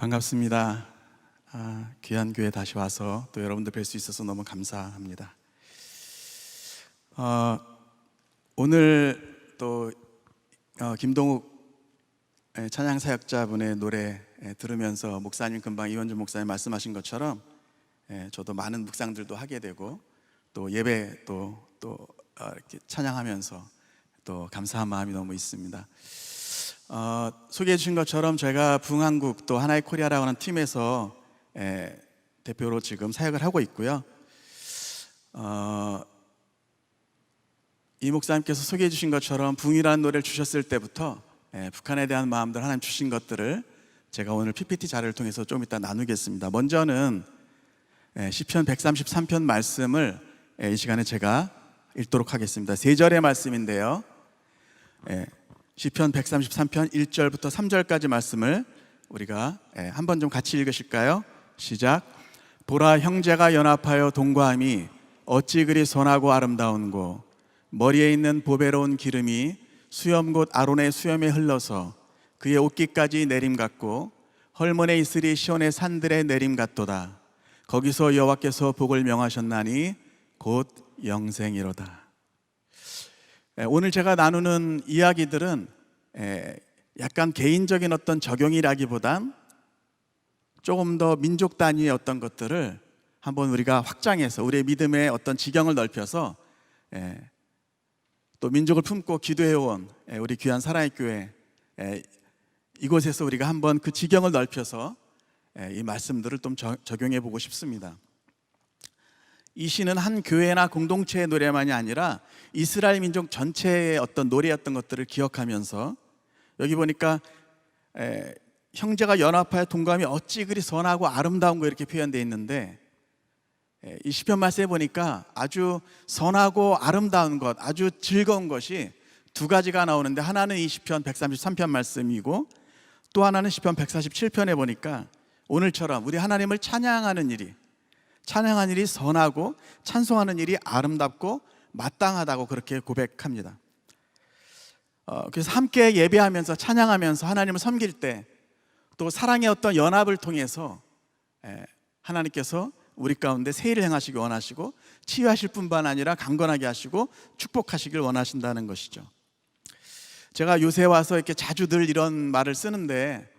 반갑습니다. 귀한 교회 다시 와서 또 여러분들 뵐 수 있어서 너무 감사합니다. 오늘 또 김동욱 찬양 사역자분의 노래 들으면서 목사님 금방 이원준 목사님 말씀하신 것처럼 저도 많은 묵상들도 하게 되고 또 예배 또 이렇게 찬양하면서 또 감사한 마음이 너무 있습니다. 소개해 주신 것처럼 제가 부흥한국 또 하나의 코리아라고 하는 팀에서 대표로 지금 사역을 하고 있고요. 이 목사님께서 소개해 주신 것처럼 부흥이라는 노래를 주셨을 때부터 북한에 대한 마음들 하나님 주신 것들을 제가 오늘 PPT 자료를 통해서 좀 이따 나누겠습니다. 먼저는 시편 133편 말씀을 이 시간에 제가 읽도록 하겠습니다. 3절의 말씀인데요, 시편 133편 1절부터 3절까지 말씀을 우리가 한번 좀 같이 읽으실까요? 시작. 보라, 형제가 연합하여 동거함이 어찌 그리 선하고 아름다운고, 머리에 있는 보배로운 기름이 수염 곧 아론의 수염에 흘러서 그의 옷깃까지 내림 같고, 헐몬에 있으리 시온의 산들의 내림 같도다. 거기서 여호와께서 복을 명하셨나니 곧 영생이로다. 오늘 제가 나누는 이야기들은 약간 개인적인 어떤 적용이라기보단 조금 더 민족 단위의 어떤 것들을 한번 우리가 확장해서 우리의 믿음의 어떤 지경을 넓혀서 또 민족을 품고 기도해온 우리 귀한 사랑의 교회 이곳에서 우리가 한번 그 지경을 넓혀서 이 말씀들을 좀 적용해 보고 싶습니다. 이 시는 한 교회나 공동체의 노래만이 아니라 이스라엘 민족 전체의 어떤 노래였던 것들을 기억하면서, 여기 보니까 형제가 연합하여 동거함이 어찌 그리 선하고 아름다운 거 이렇게 표현되어 있는데, 이 시편 말씀에 보니까 아주 선하고 아름다운 것, 아주 즐거운 것이 두 가지가 나오는데, 하나는 이 시편 133편 말씀이고 또 하나는 시편 147편에 보니까 오늘처럼 우리 하나님을 찬양하는 일이 선하고 찬송하는 일이 아름답고 마땅하다고 그렇게 고백합니다. 그래서 함께 예배하면서 찬양하면서 하나님을 섬길 때 또 사랑의 어떤 연합을 통해서 하나님께서 우리 가운데 새 일을 행하시기 원하시고 치유하실 뿐만 아니라 강건하게 하시고 축복하시길 원하신다는 것이죠. 제가 요새 와서 이렇게 자주 늘 이런 말을 쓰는데,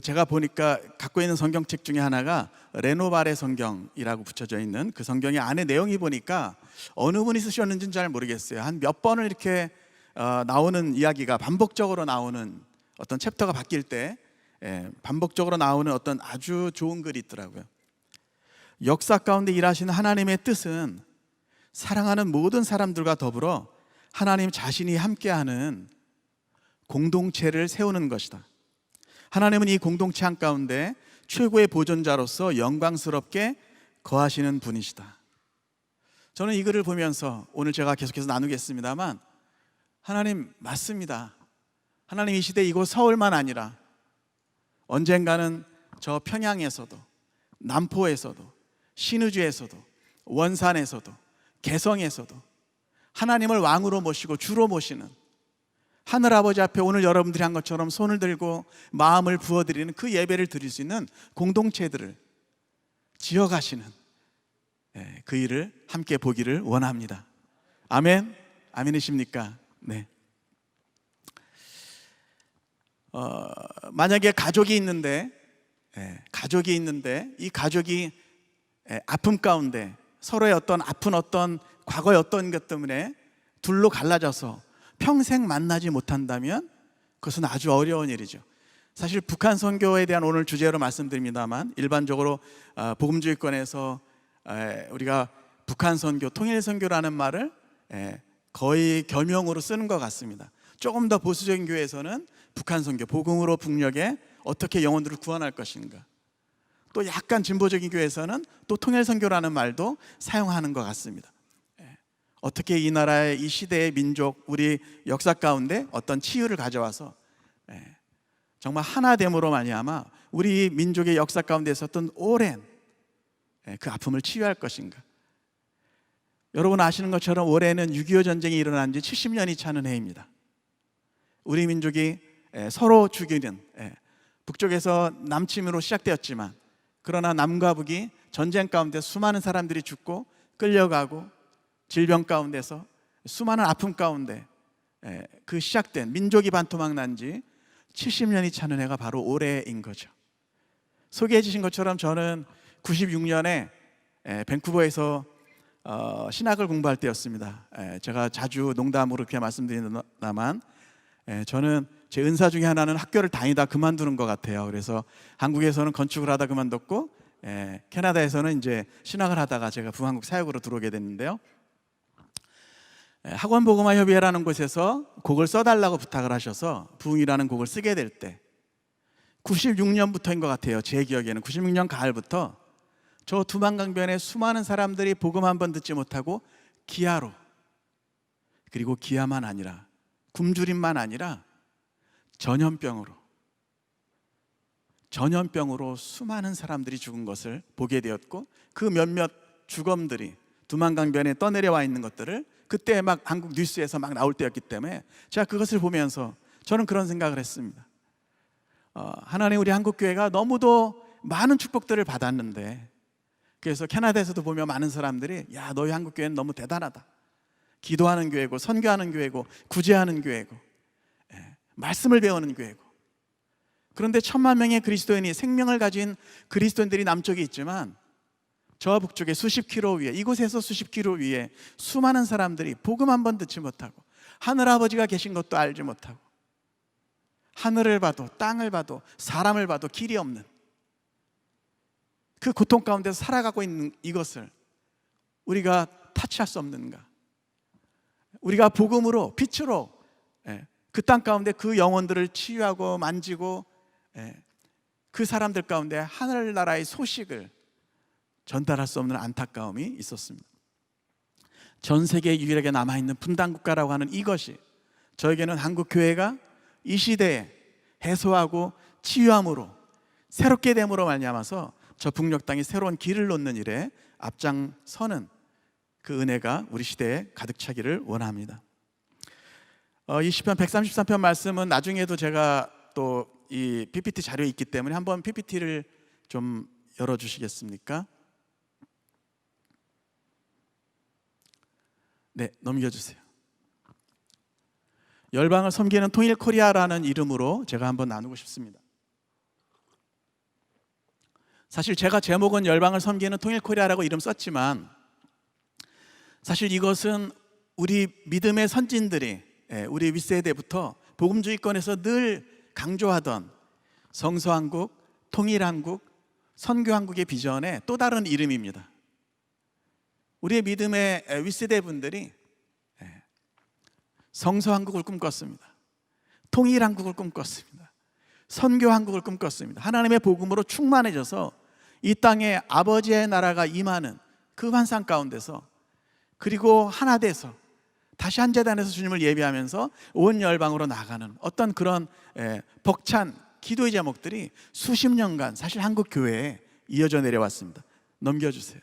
제가 보니까 갖고 있는 성경책 중에 하나가 레노발의 성경이라고 붙여져 있는 그 성경의 안에 내용이 보니까 어느 분이 쓰셨는지는 잘 모르겠어요. 한 몇 번을 이렇게 나오는 이야기가 반복적으로 나오는 어떤 챕터가 바뀔 때 반복적으로 나오는 어떤 아주 좋은 글이 있더라고요. 역사 가운데 일하시는 하나님의 뜻은 사랑하는 모든 사람들과 더불어 하나님 자신이 함께하는 공동체를 세우는 것이다. 하나님은 이 공동체 한가운데 최고의 보존자로서 영광스럽게 거하시는 분이시다. 저는 이 글을 보면서 오늘 제가 계속해서 나누겠습니다만, 하나님 맞습니다. 하나님 이 시대 이곳 서울만 아니라 언젠가는 저 평양에서도, 남포에서도, 신의주에서도, 원산에서도, 개성에서도 하나님을 왕으로 모시고 주로 모시는 하늘아버지 앞에 오늘 여러분들이 한 것처럼 손을 들고 마음을 부어드리는 그 예배를 드릴 수 있는 공동체들을 지어가시는 그 일을 함께 보기를 원합니다. 아멘? 아멘이십니까? 네. 만약에 가족이 있는데 이 가족이 아픔 가운데 서로의 어떤 아픈 어떤 과거의 어떤 것 때문에 둘로 갈라져서 평생 만나지 못한다면 그것은 아주 어려운 일이죠. 사실 북한 선교에 대한 오늘 주제로 말씀드립니다만, 일반적으로 복음주의권에서 우리가 북한 선교, 통일 선교라는 말을 거의 겸용으로 쓰는 것 같습니다. 조금 더 보수적인 교회에서는 북한 선교, 복음으로 북녘에 어떻게 영혼들을 구원할 것인가, 또 약간 진보적인 교회에서는 또 통일 선교라는 말도 사용하는 것 같습니다. 어떻게 이 나라의 이 시대의 민족, 우리 역사 가운데 어떤 치유를 가져와서 정말 하나됨으로 말미암아 우리 민족의 역사 가운데 있었던 오랜 그 아픔을 치유할 것인가. 여러분 아시는 것처럼 올해는 6.25 전쟁이 일어난 지 70년이 차는 해입니다. 우리 민족이 서로 죽이는, 북쪽에서 남침으로 시작되었지만 그러나 남과 북이 전쟁 가운데 수많은 사람들이 죽고 끌려가고 질병 가운데서 수많은 아픔 가운데 그 시작된 민족이 반토막 난 지 70년이 차는 해가 바로 올해인 거죠. 소개해 주신 것처럼 저는 96년에 밴쿠버에서 신학을 공부할 때였습니다. 제가 자주 농담으로 그렇게 말씀드리다만 저는 제 은사 중에 하나는 학교를 다니다 그만두는 것 같아요. 그래서 한국에서는 건축을 하다 그만뒀고 캐나다에서는 이제 신학을 하다가 제가 부한국 사역으로 들어오게 됐는데요. 학원복음화협의회라는 곳에서 곡을 써달라고 부탁을 하셔서 부흥이라는 곡을 쓰게 될 때 96년부터인 것 같아요. 제 기억에는 96년 가을부터 저 두만강변에 수많은 사람들이 복음 한 번 듣지 못하고 기아로, 그리고 기아만 아니라 굶주림만 아니라 전염병으로 수많은 사람들이 죽은 것을 보게 되었고 그 몇몇 주검들이 두만강변에 떠내려와 있는 것들을 그때 막 한국 뉴스에서 막 나올 때였기 때문에 제가 그것을 보면서 저는 그런 생각을 했습니다. 하나님, 우리 한국교회가 너무도 많은 축복들을 받았는데, 그래서 캐나다에서도 보면 많은 사람들이 야, 너희 한국교회는 너무 대단하다, 기도하는 교회고 선교하는 교회고 구제하는 교회고 말씀을 배우는 교회고. 그런데 1,000만 명의 그리스도인이, 생명을 가진 그리스도인들이 남쪽에 있지만 저 북쪽에 수십 킬로 위에, 이곳에서 수십 킬로 위에 수많은 사람들이 복음 한 번 듣지 못하고 하늘아버지가 계신 것도 알지 못하고 하늘을 봐도 땅을 봐도 사람을 봐도 길이 없는 그 고통 가운데서 살아가고 있는 이것을 우리가 타치할 수 없는가? 우리가 복음으로, 빛으로 그 땅 가운데 그 영혼들을 치유하고 만지고 그 사람들 가운데 하늘나라의 소식을 전달할 수 없는 안타까움이 있었습니다. 전 세계에 유일하게 남아있는 분단국가라고 하는 이것이 저에게는 한국교회가 이 시대에 해소하고 치유함으로 새롭게 됨으로 말미암아서 저 북녘 땅이 새로운 길을 놓는 일에 앞장서는 그 은혜가 우리 시대에 가득 차기를 원합니다. 이 시편 133편 말씀은 나중에도 제가 또 이 PPT 자료에 있기 때문에 한번 PPT를 좀 열어주시겠습니까? 네, 넘겨주세요. 열방을 섬기는 통일 코리아라는 이름으로 제가 한번 나누고 싶습니다. 사실 제가 제목은 열방을 섬기는 통일 코리아라고 이름 썼지만 사실 이것은 우리 믿음의 선진들이 우리 윗세대부터 복음주의권에서 늘 강조하던 성서한국, 통일한국, 선교한국의 비전의 또 다른 이름입니다. 우리의 믿음의 윗세대 분들이 성서한국을 꿈꿨습니다. 통일한국을 꿈꿨습니다. 선교한국을 꿈꿨습니다. 하나님의 복음으로 충만해져서 이 땅에 아버지의 나라가 임하는 그 환상 가운데서, 그리고 하나 돼서 다시 한 재단에서 주님을 예배하면서 온 열방으로 나가는 어떤 그런 벅찬 기도의 제목들이 수십 년간 사실 한국 교회에 이어져 내려왔습니다. 넘겨주세요.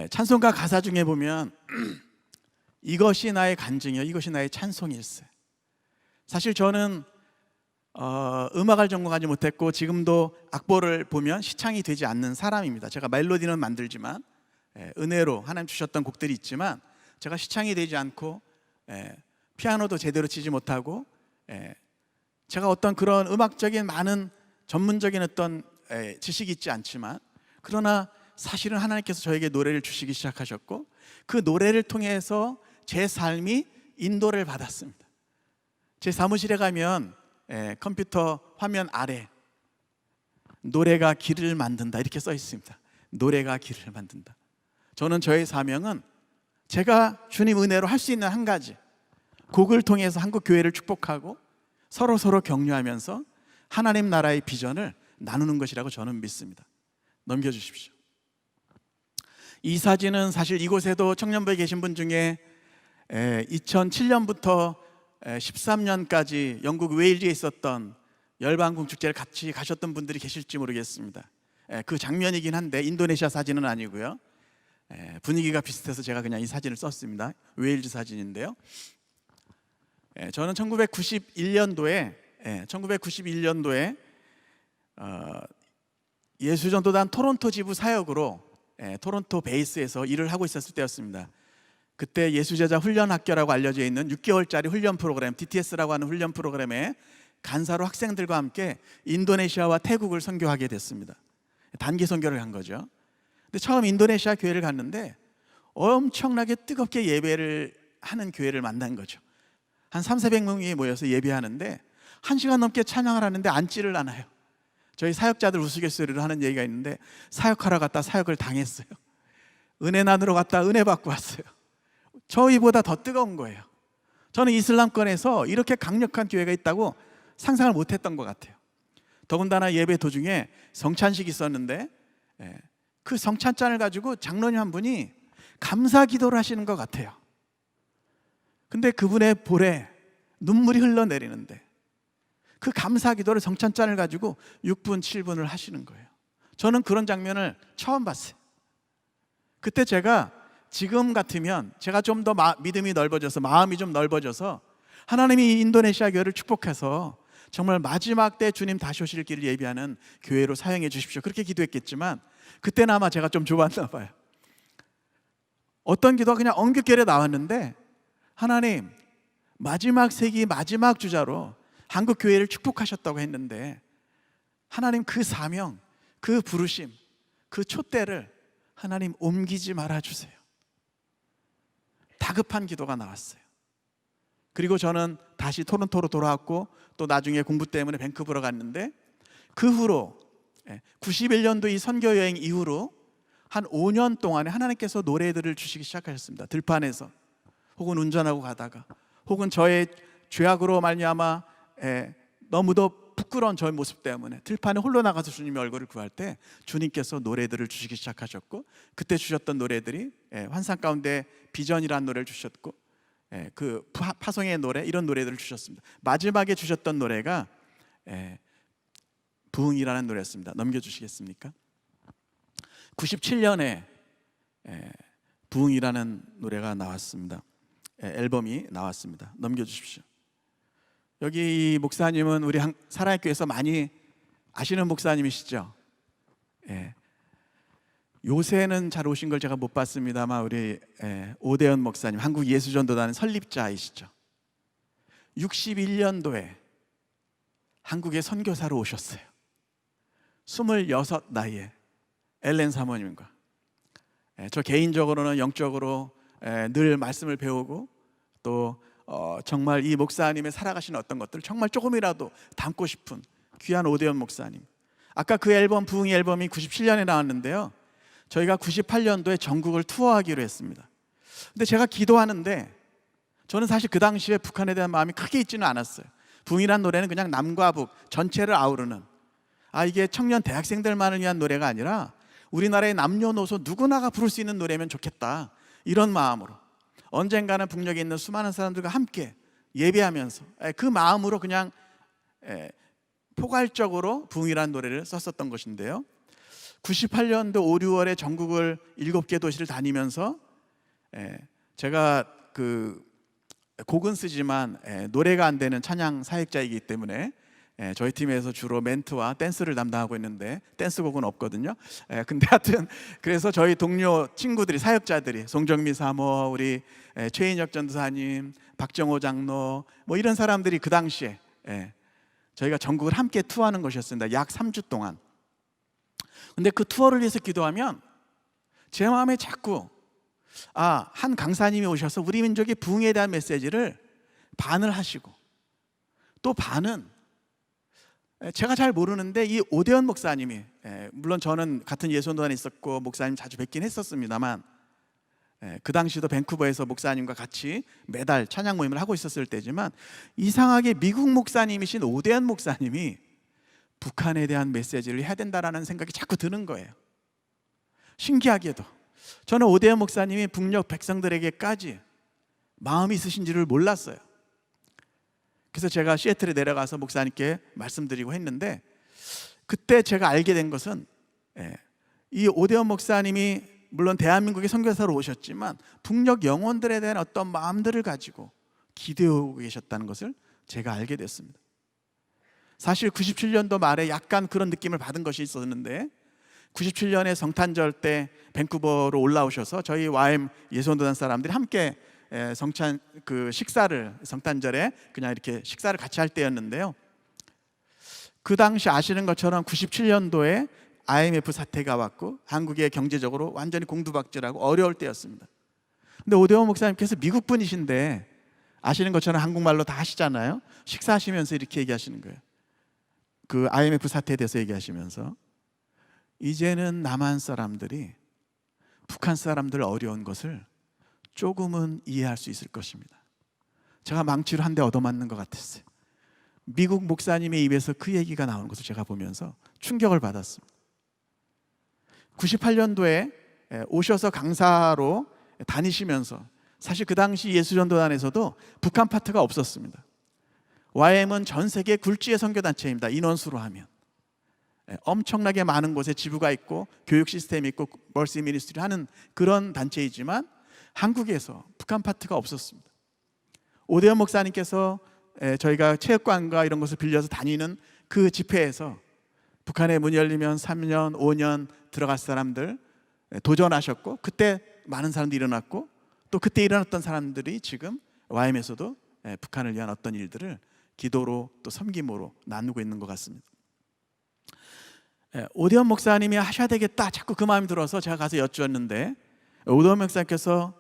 찬송가 가사 중에 보면 이것이 나의 간증이요 이것이 나의 찬송일세. 사실 저는 음악을 전공하지 못했고 지금도 악보를 보면 시창이 되지 않는 사람입니다. 제가 멜로디는 만들지만 은혜로 하나님 주셨던 곡들이 있지만 제가 시창이 되지 않고 피아노도 제대로 치지 못하고 제가 어떤 그런 음악적인 많은 전문적인 어떤 지식이 있지 않지만, 그러나 사실은 하나님께서 저에게 노래를 주시기 시작하셨고 그 노래를 통해서 제 삶이 인도를 받았습니다. 제 사무실에 가면 컴퓨터 화면 아래 노래가 길을 만든다 이렇게 써 있습니다. 노래가 길을 만든다. 저는 저의 사명은 제가 주님 은혜로 할 수 있는 한 가지, 곡을 통해서 한국 교회를 축복하고 서로 격려하면서 하나님 나라의 비전을 나누는 것이라고 저는 믿습니다. 넘겨주십시오. 이 사진은 사실 이곳에도 청년부에 계신 분 중에 2007년부터 13년까지 영국 웨일즈에 있었던 열방궁 축제를 같이 가셨던 분들이 계실지 모르겠습니다. 그 장면이긴 한데 인도네시아 사진은 아니고요. 분위기가 비슷해서 제가 그냥 이 사진을 썼습니다. 웨일즈 사진인데요. 저는 1991년도에 1991년도에 예수전도단 토론토 지부 사역으로 토론토 베이스에서 일을 하고 있었을 때였습니다. 그때 예수제자 훈련학교라고 알려져 있는 6개월짜리 훈련 프로그램, DTS라고 하는 훈련 프로그램에 간사로 학생들과 함께 인도네시아와 태국을 선교하게 됐습니다. 단기 선교를 간 거죠. 근데 처음 인도네시아 교회를 갔는데 엄청나게 뜨겁게 예배를 하는 교회를 만난 거죠. 한 300~400명이 모여서 예배하는데 1시간 넘게 찬양을 하는데 앉지를 않아요. 저희 사역자들 우스갯소리로 하는 얘기가 있는데, 사역하러 갔다 사역을 당했어요. 은혜 나누러 갔다 은혜 받고 왔어요. 저희보다 더 뜨거운 거예요. 저는 이슬람권에서 이렇게 강력한 교회가 있다고 상상을 못했던 것 같아요. 더군다나 예배 도중에 성찬식이 있었는데 그 성찬잔을 가지고 장로님 한 분이 감사 기도를 하시는 것 같아요. 근데 그분의 볼에 눈물이 흘러내리는데 그 감사 기도를 성찬잔을 가지고 6분, 7분을 하시는 거예요. 저는 그런 장면을 처음 봤어요. 그때 제가 지금 같으면 제가 좀 더 믿음이 넓어져서, 마음이 좀 넓어져서 하나님이 인도네시아 교회를 축복해서 정말 마지막 때 주님 다시 오실 길을 예비하는 교회로 사용해 주십시오, 그렇게 기도했겠지만 그때는 아마 제가 좀 좁았나 봐요. 어떤 기도가 그냥 엉겹결에 나왔는데, 하나님 마지막 세기 마지막 주자로 한국 교회를 축복하셨다고 했는데 하나님 그 사명, 그 부르심, 그 촛대를 하나님 옮기지 말아주세요. 다급한 기도가 나왔어요. 그리고 저는 다시 토론토로 돌아왔고 또 나중에 공부 때문에 밴쿠버로 갔는데, 그 후로 91년도 이 선교 여행 이후로 한 5년 동안에 하나님께서 노래들을 주시기 시작하셨습니다. 들판에서 혹은 운전하고 가다가 혹은 저의 죄악으로 말미암아 너무도 부끄러운 저의 모습 때문에 들판에 홀로 나가서 주님의 얼굴을 구할 때 주님께서 노래들을 주시기 시작하셨고, 그때 주셨던 노래들이 환상 가운데 비전이라는 노래를 주셨고 그 파송의 노래, 이런 노래들을 주셨습니다. 마지막에 주셨던 노래가 부흥이라는 노래였습니다. 넘겨주시겠습니까? 97년에 부흥이라는 노래가 나왔습니다. 앨범이 나왔습니다. 넘겨주십시오. 여기 이 목사님은 우리 사랑교회에서 많이 아시는 목사님이시죠? 요새는 잘 오신 걸 제가 못 봤습니다만 우리 오대현 목사님, 한국 예수전도단 설립자이시죠. 61년도에 한국에 선교사로 오셨어요. 26 나이에 엘렌 사모님과 저 개인적으로는 영적으로 늘 말씀을 배우고 또 정말 이 목사님의 살아가신 어떤 것들을 정말 조금이라도 담고 싶은 귀한 오대현 목사님. 아까 그 앨범, 부흥의 앨범이 97년에 나왔는데요, 저희가 98년도에 전국을 투어하기로 했습니다. 근데 제가 기도하는데 저는 사실 그 당시에 북한에 대한 마음이 크게 있지는 않았어요. 부흥이란 노래는 그냥 남과 북 전체를 아우르는, 이게 청년 대학생들만을 위한 노래가 아니라 우리나라의 남녀노소 누구나가 부를 수 있는 노래면 좋겠다, 이런 마음으로 언젠가는 북녘에 있는 수많은 사람들과 함께 예배하면서 그 마음으로 그냥 포괄적으로 부흥이라는 노래를 썼었던 것인데요, 98년도 5, 6월에 전국을 7개 도시를 다니면서 제가 그 곡은 쓰지만 노래가 안 되는 찬양 사역자이기 때문에 저희 팀에서 주로 멘트와 댄스를 담당하고 있는데 댄스곡은 없거든요. 근데 하여튼 그래서 저희 동료 친구들이, 사역자들이 송정미 사모, 우리 최인혁 전도사님, 박정호 장로, 뭐 이런 사람들이 그 당시에 저희가 전국을 함께 투어하는 것이었습니다. 약 3주 동안. 근데 그 투어를 위해서 기도하면 제 마음에 자꾸 한 강사님이 오셔서 우리 민족의 부흥에 대한 메시지를 반을 하시고, 또 반은 제가 잘 모르는데 이 오대현 목사님이, 물론 저는 같은 예수원단에 있었고 목사님 자주 뵙긴 했었습니다만 그 당시도 밴쿠버에서 목사님과 같이 매달 찬양 모임을 하고 있었을 때지만, 이상하게 미국 목사님이신 오대현 목사님이 북한에 대한 메시지를 해야 된다라는 생각이 자꾸 드는 거예요. 신기하게도 저는 오대현 목사님이 북녘 백성들에게까지 마음이 있으신지를 몰랐어요. 그래서 제가 시애틀에 내려가서 목사님께 말씀드리고 했는데, 그때 제가 알게 된 것은 이 오대현 목사님이 물론 대한민국의 선교사로 오셨지만 북녘 영혼들에 대한 어떤 마음들을 가지고 기도하고 계셨다는 것을 제가 알게 됐습니다. 사실 97년도 말에 약간 그런 느낌을 받은 것이 있었는데 97년에 성탄절 때 밴쿠버로 올라오셔서 저희 YM 예수원도단 사람들이 함께 식사를 성탄절에 그냥 이렇게 식사를 같이 할 때였는데요. 그 당시 아시는 것처럼 97년도에 IMF 사태가 왔고 한국의 경제적으로 완전히 공두박질하고 어려울 때였습니다. 근데 오대원 목사님께서 미국 분이신데 아시는 것처럼 한국말로 다 하시잖아요. 식사하시면서 이렇게 얘기하시는 거예요. 그 IMF 사태에 대해서 얘기하시면서 이제는 남한 사람들이 북한 사람들 어려운 것을 조금은 이해할 수 있을 것입니다. 제가 망치로 한 대 얻어맞는 것 같았어요. 미국 목사님의 입에서 그 얘기가 나오는 것을 제가 보면서 충격을 받았습니다. 98년도에 오셔서 강사로 다니시면서 사실 그 당시 예수전도단에서도 북한 파트가 없었습니다. YM은 전 세계 굴지의 선교단체입니다. 인원수로 하면 엄청나게 많은 곳에 지부가 있고 교육 시스템이 있고 멀시 미니스트리 하는 그런 단체이지만 한국에서 북한 파트가 없었습니다. 오대원 목사님께서 저희가 체육관과 이런 것을 빌려서 다니는 그 집회에서 북한의 문이 열리면 3년, 5년 들어갈 사람들 도전하셨고 그때 많은 사람들이 일어났고 또 그때 일어났던 사람들이 지금 YM에서도 북한을 위한 어떤 일들을 기도로 또 섬김으로 나누고 있는 것 같습니다. 오대원 목사님이 하셔야 되겠다 자꾸 그 마음이 들어서 제가 가서 여쭈었는데 오대원 목사님께서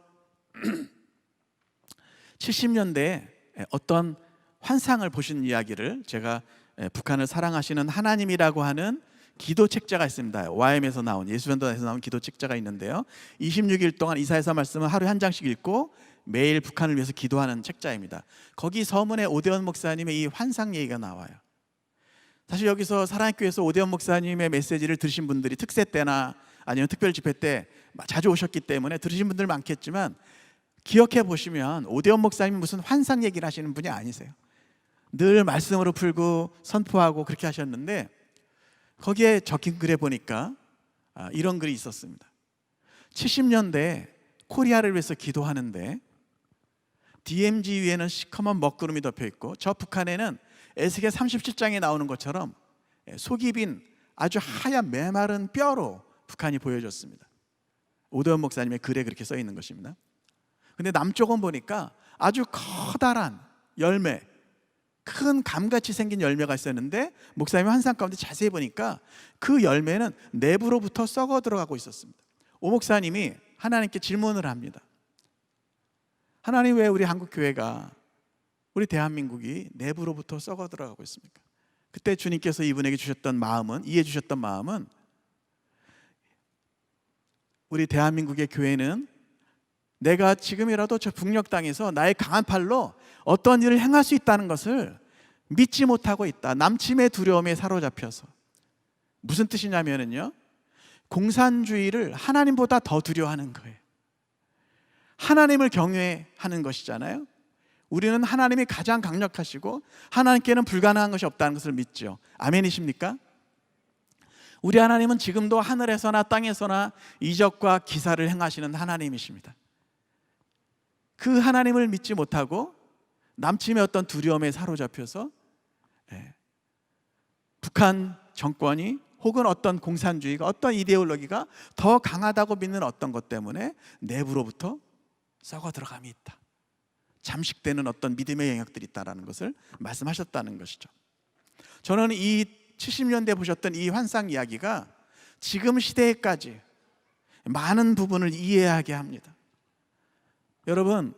70년대에 어떤 환상을 보신 이야기를 제가 북한을 사랑하시는 하나님이라고 하는 기도 책자가 있습니다. YM에서 나온 예수전도단에서 나온 기도 책자가 있는데요. 26일 동안 이사야서 말씀을 하루에 한 장씩 읽고 매일 북한을 위해서 기도하는 책자입니다. 거기 서문에 오대원 목사님의 이 환상 얘기가 나와요. 사실 여기서 사랑교회에서 오대원 목사님의 메시지를 들으신 분들이 특세 때나 아니면 특별 집회 때 자주 오셨기 때문에 들으신 분들 많겠지만 기억해 보시면 오대원 목사님이 무슨 환상 얘기를 하시는 분이 아니세요. 늘 말씀으로 풀고 선포하고 그렇게 하셨는데 거기에 적힌 글에 보니까 이런 글이 있었습니다. 70년대에 코리아를 위해서 기도하는데 DMZ 위에는 시커먼 먹구름이 덮여 있고 저 북한에는 에스겔 37장에 나오는 것처럼 속이 빈 아주 하얀 메마른 뼈로 북한이 보여졌습니다. 오대원 목사님의 글에 그렇게 써 있는 것입니다. 근데 남쪽은 보니까 아주 커다란 열매, 큰 감같이 생긴 열매가 있었는데 목사님의 환상 가운데 자세히 보니까 그 열매는 내부로부터 썩어 들어가고 있었습니다. 오 목사님이 하나님께 질문을 합니다. 하나님, 왜 우리 한국교회가, 우리 대한민국이 내부로부터 썩어 들어가고 있습니까? 그때 주님께서 이분에게 주셨던 마음은, 이해해 주셨던 마음은, 우리 대한민국의 교회는 내가 지금이라도 저 북녘 땅에서 나의 강한 팔로 어떤 일을 행할 수 있다는 것을 믿지 못하고 있다. 남침의 두려움에 사로잡혀서. 무슨 뜻이냐면요, 공산주의를 하나님보다 더 두려워하는 거예요. 하나님을 경외하는 것이잖아요. 우리는 하나님이 가장 강력하시고 하나님께는 불가능한 것이 없다는 것을 믿죠. 아멘이십니까? 우리 하나님은 지금도 하늘에서나 땅에서나 이적과 기사를 행하시는 하나님이십니다. 그 하나님을 믿지 못하고 남침의 어떤 두려움에 사로잡혀서 북한 정권이 혹은 어떤 공산주의가, 어떤 이데올로기가 더 강하다고 믿는 어떤 것 때문에 내부로부터 썩어 들어감이 있다. 잠식되는 어떤 믿음의 영역들이 있다는 것을 말씀하셨다는 것이죠. 저는 이 70년대 보셨던 이 환상 이야기가 지금 시대에까지 많은 부분을 이해하게 합니다. 여러분,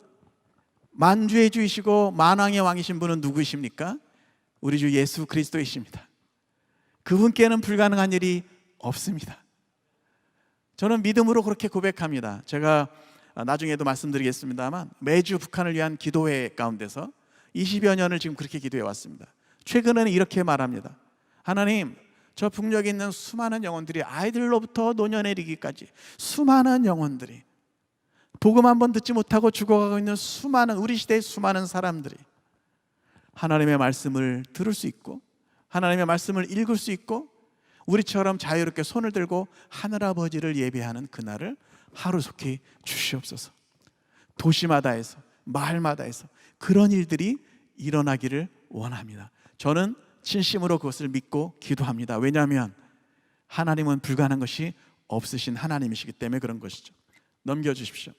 만주의 주이시고 만왕의 왕이신 분은 누구이십니까? 우리 주 예수 그리스도이십니다. 그분께는 불가능한 일이 없습니다. 저는 믿음으로 그렇게 고백합니다. 제가 나중에도 말씀드리겠습니다만 매주 북한을 위한 기도회 가운데서 20여 년을 지금 그렇게 기도해 왔습니다. 최근에는 이렇게 말합니다. 하나님, 저 북녘에 있는 수많은 영혼들이, 아이들로부터 노년에 이르기까지 수많은 영혼들이, 복음 한 번 듣지 못하고 죽어가고 있는 수많은, 우리 시대의 수많은 사람들이 하나님의 말씀을 들을 수 있고 하나님의 말씀을 읽을 수 있고 우리처럼 자유롭게 손을 들고 하늘아버지를 예배하는 그날을 하루속히 주시옵소서. 도시마다에서, 마을마다에서 그런 일들이 일어나기를 원합니다. 저는 진심으로 그것을 믿고 기도합니다. 왜냐하면 하나님은 불가능한 것이 없으신 하나님이시기 때문에 그런 것이죠. 넘겨주십시오.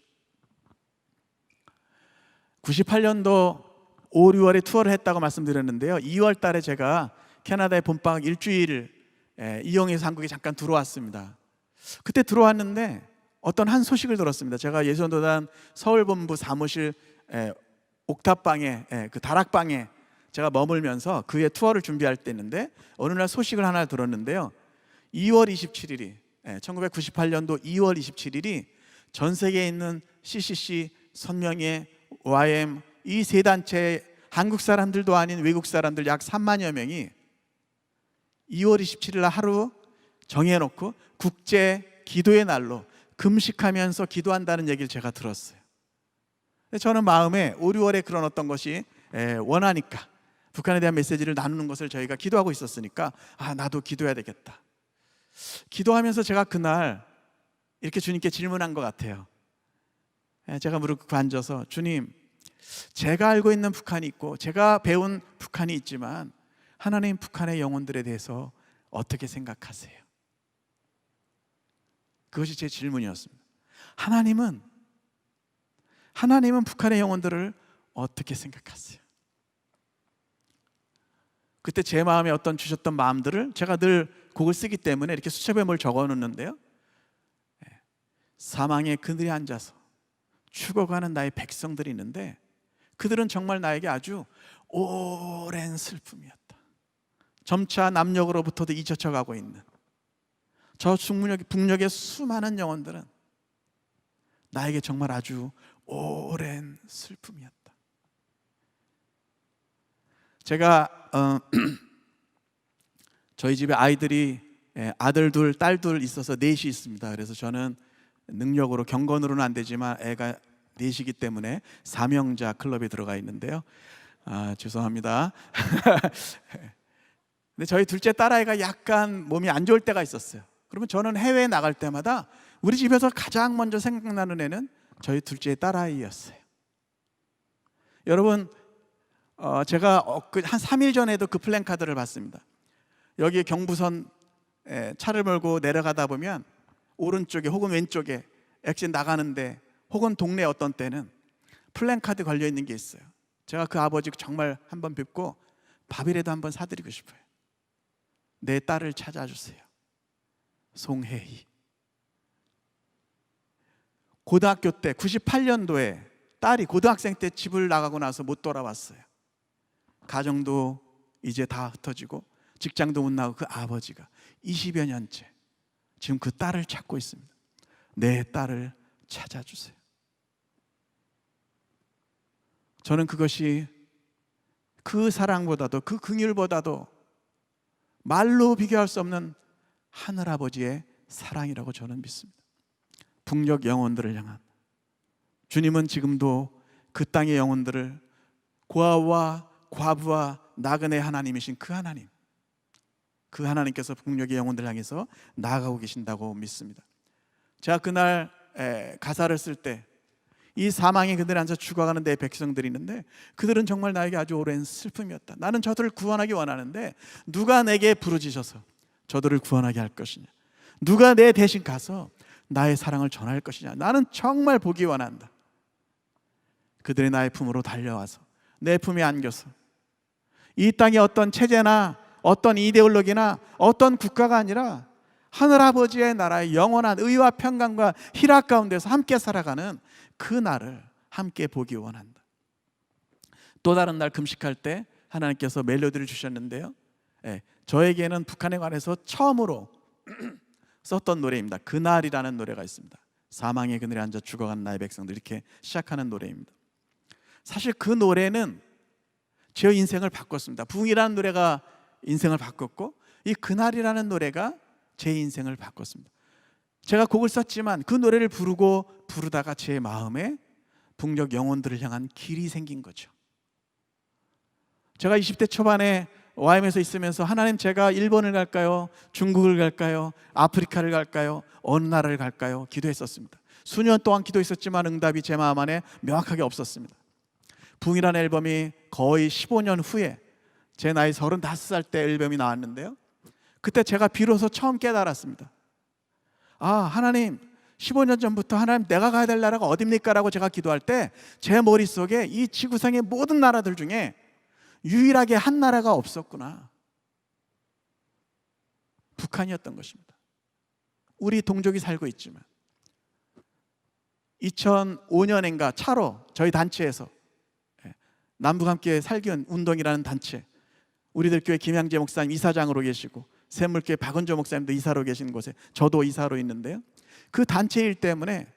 98년도 5, 6월에 투어를 했다고 말씀드렸는데요, 2월 달에 제가 캐나다의 봄방학 일주일을 이용해서 한국에 잠깐 들어왔습니다. 그때 들어왔는데 어떤 한 소식을 들었습니다. 제가 예수전도단 서울본부 사무실 옥탑방에, 그 다락방에 제가 머물면서 그의 투어를 준비할 때 있는데 어느 날 소식을 하나 들었는데요, 2월 27일이 1998년도 2월 27일이 전 세계에 있는 CCC, 선명회, YM 이 세 단체, 한국 사람들도 아닌 외국 사람들 약 3만여 명이 2월 27일 날 하루 정해놓고 국제 기도의 날로 금식하면서 기도한다는 얘기를 제가 들었어요. 저는 마음에 5, 6월에 그런 어떤 것이 원하니까, 북한에 대한 메시지를 나누는 것을 저희가 기도하고 있었으니까 나도 기도해야 되겠다. 기도하면서 제가 그날 이렇게 주님께 질문한 것 같아요. 제가 무릎 꿇고 앉아서, 주님, 제가 알고 있는 북한이 있고 제가 배운 북한이 있지만 하나님, 북한의 영혼들에 대해서 어떻게 생각하세요? 그것이 제 질문이었습니다. 하나님은 북한의 영혼들을 어떻게 생각하세요? 그때 제 마음에 어떤 주셨던 마음들을 제가 늘 곡을 쓰기 때문에 이렇게 수첩에 뭘 적어 놓는데요, 사망의 그늘에 앉아서 죽어가는 나의 백성들이 있는데 그들은 정말 나에게 아주 오랜 슬픔이었다. 점차 남녘으로부터도 잊혀져 가고 있는 저 북녘의 수많은 영혼들은 나에게 정말 아주 오랜 슬픔이었다. 제가 저희 집에 아이들이 아들 둘, 딸 둘 있어서 넷이 있습니다. 그래서 저는 능력으로, 경건으로는 안 되지만 애가 넷이기 때문에 사명자 클럽에 들어가 있는데요. 죄송합니다. 근데 저희 둘째 딸아이가 약간 몸이 안 좋을 때가 있었어요. 그러면 저는 해외에 나갈 때마다 우리 집에서 가장 먼저 생각나는 애는 저희 둘째 딸아이였어요. 여러분, 제가 한 3일 전에도 그 플랜카드를 봤습니다. 여기 경부선 차를 몰고 내려가다 보면 오른쪽에 혹은 왼쪽에 엑시 나가는데 혹은 동네 어떤 때는 플랜카드 걸려 있는 게 있어요. 제가 그 아버지 정말 한번 뵙고 밥이라도 한번 사드리고 싶어요. 내 딸을 찾아주세요. 송혜희. 고등학교 때 98년도에 딸이 고등학생 때 집을 나가고 나서 못 돌아왔어요. 가정도 이제 다 흩어지고 직장도 못 나가고 그 아버지가 20여 년째 지금 그 딸을 찾고 있습니다. 내 딸을 찾아주세요. 저는 그것이 그 사랑보다도, 그 긍휼보다도 말로 비교할 수 없는 하늘아버지의 사랑이라고 저는 믿습니다. 북녘 영혼들을 향한, 주님은 지금도 그 땅의 영혼들을, 고아와 과부와 나그네 하나님이신 그 하나님, 그 하나님께서 북녘의 영혼들을 향해서 나아가고 계신다고 믿습니다. 제가 그날 가사를 쓸 때 이 사망의 그들에 앉아 죽어가는 내 백성들이 있는데 그들은 정말 나에게 아주 오랜 슬픔이었다. 나는 저들을 구원하기 원하는데 누가 내게 부르짖어서 저들을 구원하게 할 것이냐, 누가 내 대신 가서 나의 사랑을 전할 것이냐. 나는 정말 보기 원한다. 그들이 나의 품으로 달려와서 내 품에 안겨서 이 땅의 어떤 체제나 어떤 이데올로기나 어떤 국가가 아니라 하늘아버지의 나라의 영원한 의와 평강과 희락 가운데서 함께 살아가는 그 날을 함께 보기 원한다. 또 다른 날 금식할 때 하나님께서 멜로디를 주셨는데요, 저에게는 북한에 관해서 처음으로 썼던 노래입니다. 그날이라는 노래가 있습니다. 사망의 그늘에 앉아 죽어간 나의 백성들, 이렇게 시작하는 노래입니다. 사실 그 노래는 제 인생을 바꿨습니다. 부흥이라는 노래가 인생을 바꿨고 이 그날이라는 노래가 제 인생을 바꿨습니다. 제가 곡을 썼지만 그 노래를 부르다가 제 마음에 북녘 영혼들을 향한 길이 생긴 거죠. 제가 20대 초반에 YM에서 있으면서 하나님, 제가 일본을 갈까요? 중국을 갈까요? 아프리카를 갈까요? 어느 나라를 갈까요? 기도했었습니다. 수년 동안 기도했었지만 응답이 제 마음 안에 명확하게 없었습니다. 부흥이라는 앨범이 거의 15년 후에 제 나이 35살 때 앨범이 나왔는데요, 그때 제가 비로소 처음 깨달았습니다. 아, 하나님, 15년 전부터 하나님, 내가 가야 될 나라가 어딥니까? 라고 제가 기도할 때 제 머릿속에 이 지구상의 모든 나라들 중에 유일하게 한 나라가 없었구나. 북한이었던 것입니다. 우리 동족이 살고 있지만 2005년인가 차로 저희 단체에서, 남북함께 살기 위한 운동이라는 단체, 우리들 교회 김양재 목사님 이사장으로 계시고 샘물교회 박은조 목사님도 이사로 계신 곳에 저도 이사로 있는데요, 그 단체 일 때문에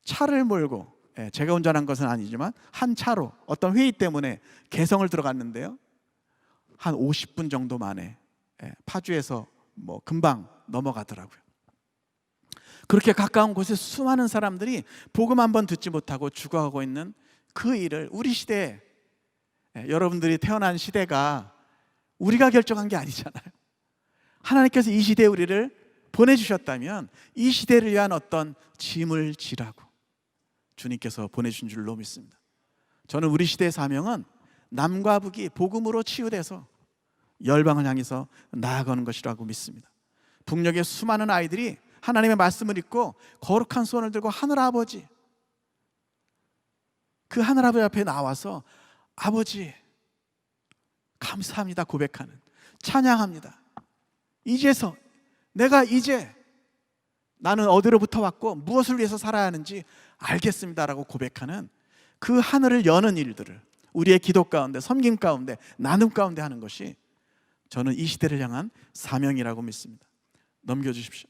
차를 몰고, 제가 운전한 것은 아니지만 한 차로 어떤 회의 때문에 개성을 들어갔는데요, 한 50분 정도 만에 파주에서 뭐 금방 넘어가더라고요. 그렇게 가까운 곳에 수많은 사람들이 복음 한번 듣지 못하고 죽어가고 있는 그 일을, 우리 시대에, 여러분들이 태어난 시대가 우리가 결정한 게 아니잖아요. 하나님께서 이 시대에 우리를 보내주셨다면 이 시대를 위한 어떤 짐을 지라고 주님께서 보내주신 줄로 믿습니다. 저는 우리 시대의 사명은 남과 북이 복음으로 치유돼서 열방을 향해서 나아가는 것이라고 믿습니다. 북녘의 수많은 아이들이 하나님의 말씀을 읽고 거룩한 손을 들고 하늘아버지, 그 하늘아버지 앞에 나와서 아버지 감사합니다 고백하는, 찬양합니다. 이제서 내가 이제 나는 어디로부터 왔고 무엇을 위해서 살아야 하는지 알겠습니다라고 고백하는 그 하늘을 여는 일들을 우리의 기도 가운데, 섬김 가운데, 나눔 가운데 하는 것이 저는 이 시대를 향한 사명이라고 믿습니다. 넘겨주십시오.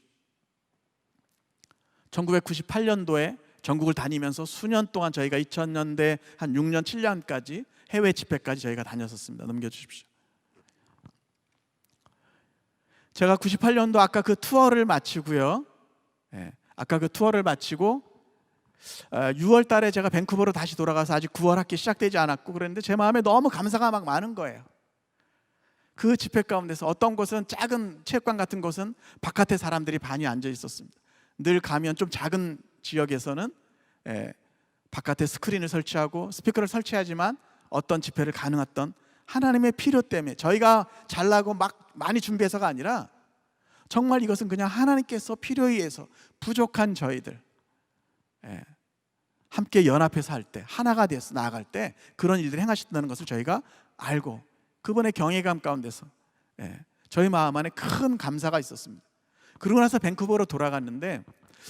1998년도에 전국을 다니면서 수년 동안 저희가 2000년대 한 6년, 7년까지 해외 집회까지 저희가 다녔었습니다. 넘겨주십시오. 제가 98년도 아까 그 투어를 마치고요, 아까 그 투어를 마치고 6월 달에 제가 밴쿠버로 다시 돌아가서 아직 9월 학기 시작되지 않았고 그랬는데 제 마음에 너무 감사가 막 많은 거예요. 그 집회 가운데서 어떤 곳은, 작은 체육관 같은 곳은 바깥에 사람들이 반이 앉아 있었습니다. 늘 가면 좀 작은 지역에서는 바깥에 스크린을 설치하고 스피커를 설치하지만 어떤 집회를 가능했던, 하나님의 필요 때문에 저희가 잘나고 막 많이 준비해서가 아니라 정말 이것은 그냥 하나님께서 필요에 의해서 부족한 저희들 함께 연합해서 할 때, 하나가 돼서 나아갈 때 그런 일들을 행하신다는 것을 저희가 알고 그분의 경외감 가운데서 저희 마음 안에 큰 감사가 있었습니다. 그러고 나서 밴쿠버로 돌아갔는데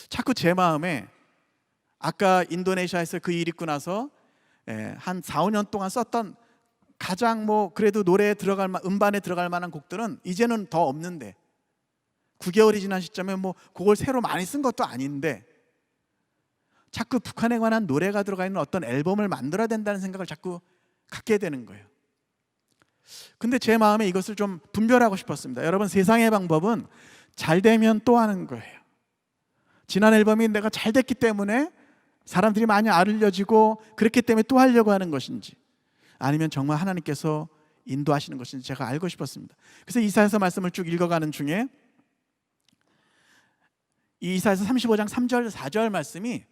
자꾸 제 마음에 아까 인도네시아에서 그 일 있고 나서 한 4, 5년 동안 썼던 가장 뭐 그래도 노래에 들어갈 음반에 들어갈 만한 곡들은 이제는 더 없는데, 9개월이 지난 시점에 뭐 그걸 새로 많이 쓴 것도 아닌데 자꾸 북한에 관한 노래가 들어가 있는 어떤 앨범을 만들어야 된다는 생각을 자꾸 갖게 되는 거예요. 근데 제 마음에 이것을 좀 분별하고 싶었습니다. 여러분, 세상의 방법은 잘 되면 또 하는 거예요. 지난 앨범이 내가 잘 됐기 때문에 사람들이 많이 알려지고 그렇기 때문에 또 하려고 하는 것인지, 아니면 정말 하나님께서 인도하시는 것인지 제가 알고 싶었습니다. 그래서 이사야서 말씀을 쭉 읽어가는 중에 이 이사야서 35장 3절 4절 말씀이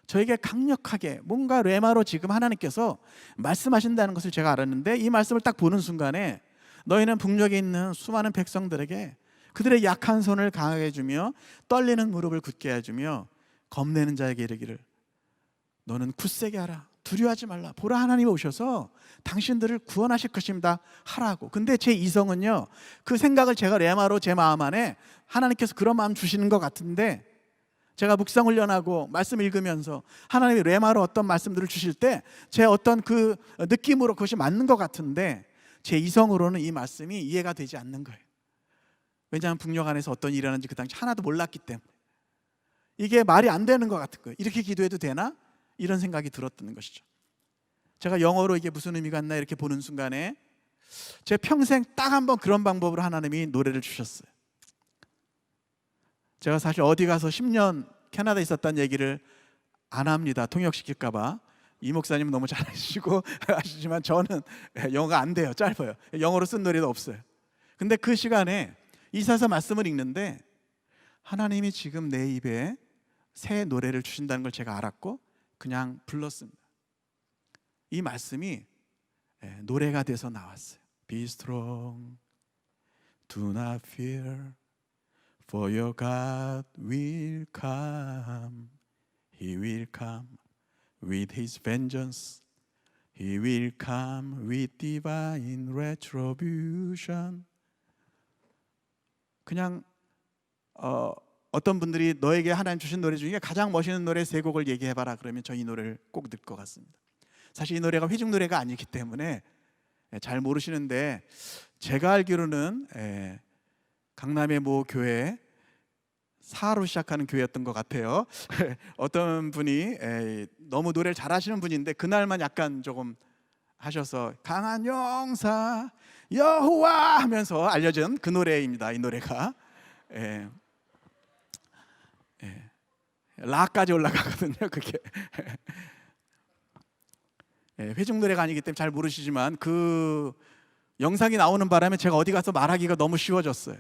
저에게 강력하게 뭔가 레마로 지금 하나님께서 말씀하신다는 것을 제가 알았는데, 이 말씀을 딱 보는 순간에 너희는 북녘에 있는 수많은 백성들에게 그들의 약한 손을 강하게 해주며 떨리는 무릎을 굳게 해주며 겁내는 자에게 이르기를 너는 굳세게 하라, 두려워하지 말라, 보라 하나님이 오셔서 당신들을 구원하실 것입니다 하라고. 근데 제 이성은요, 그 생각을 제가 레마로 제 마음 안에 하나님께서 그런 마음 주시는 것 같은데, 제가 묵상 훈련하고 말씀 읽으면서 하나님이 레마로 어떤 말씀들을 주실 때 제 어떤 그 느낌으로 그것이 맞는 것 같은데 제 이성으로는 이 말씀이 이해가 되지 않는 거예요. 왜냐하면 북녘 안에서 어떤 일이 일어나는지 그 당시 하나도 몰랐기 때문에 이게 말이 안 되는 것 같은 거예요. 이렇게 기도해도 되나? 이런 생각이 들었던 것이죠. 제가 영어로 이게 무슨 의미가 있나 이렇게 보는 순간에 제 평생 딱 한 번 그런 방법으로 하나님이 노래를 주셨어요. 제가 사실 어디 가서 10년 캐나다에 있었다는 얘기를 안 합니다. 통역시킬까 봐. 이 목사님은 너무 잘하시고 하시지만 저는 영어가 안 돼요. 짧아요. 영어로 쓴 노래도 없어요. 근데 그 시간에 이사야서 말씀을 읽는데 하나님이 지금 내 입에 새 노래를 주신다는 걸 제가 알았고 그냥 불렀습니다. 이 말씀이 노래가 돼서 나왔어요. Be strong, do not fear, for your God will come. He will come with his vengeance. He will come with divine retribution. 그냥 어떤 분들이 너에게 하나님 주신 노래 중에 가장 멋있는 노래 세 곡을 얘기해봐라 그러면 저 이 노래를 꼭 들 것 같습니다. 사실 이 노래가 회중 노래가 아니기 때문에 잘 모르시는데, 제가 알기로는 강남의 모 교회, 사로 시작하는 교회였던 것 같아요. 어떤 분이 너무 노래를 잘하시는 분인데 그날만 약간 조금 하셔서 강한 용사 여호와 하면서 알려진 그 노래입니다. 이 노래가 라까지 올라가거든요. 그게 회중 노래가 아니기 때문에 잘 모르시지만 그 영상이 나오는 바람에 제가 어디 가서 말하기가 너무 쉬워졌어요.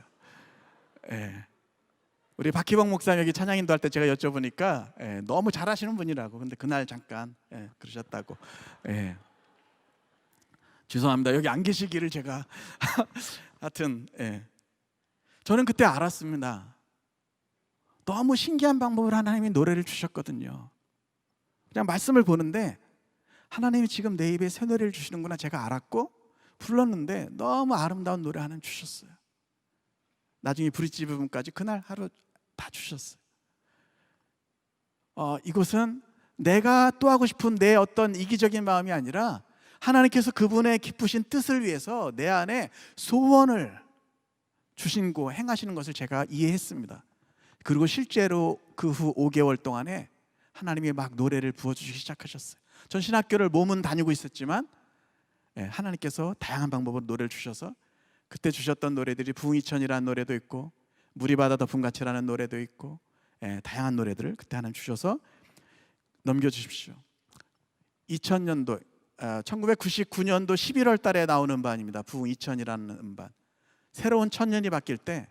우리 박희봉 목사님 여기 찬양 인도할 때 제가 여쭤보니까 너무 잘하시는 분이라고. 근데 그날 잠깐 그러셨다고. 죄송합니다. 여기 안 계시기를 제가 하여튼 저는 그때 알았습니다. 너무 신기한 방법으로 하나님이 노래를 주셨거든요. 그냥 말씀을 보는데 하나님이 지금 내 입에 새 노래를 주시는구나 제가 알았고 불렀는데 너무 아름다운 노래 하나 주셨어요. 나중에 브릿지 부분까지 그날 하루 다 주셨어요. 이것은 내가 또 하고 싶은 내 어떤 이기적인 마음이 아니라 하나님께서 그분의 기쁘신 뜻을 위해서 내 안에 소원을 주신고 행하시는 것을 제가 이해했습니다. 그리고 실제로 그 후 5개월 동안에 하나님이 막 노래를 부어주시기 시작하셨어요. 전 신학교를 몸은 다니고 있었지만 하나님께서 다양한 방법으로 노래를 주셔서 그때 주셨던 노래들이 부흥이천이라는 노래도 있고 무리바다 덮음같이라는 노래도 있고 다양한 노래들을 그때 하나님 주셔서 넘겨주십시오. 2000년도 1999년도 11월 달에 나오는 음반입니다. 부흥이천이라는 음반. 새로운 천년이 바뀔 때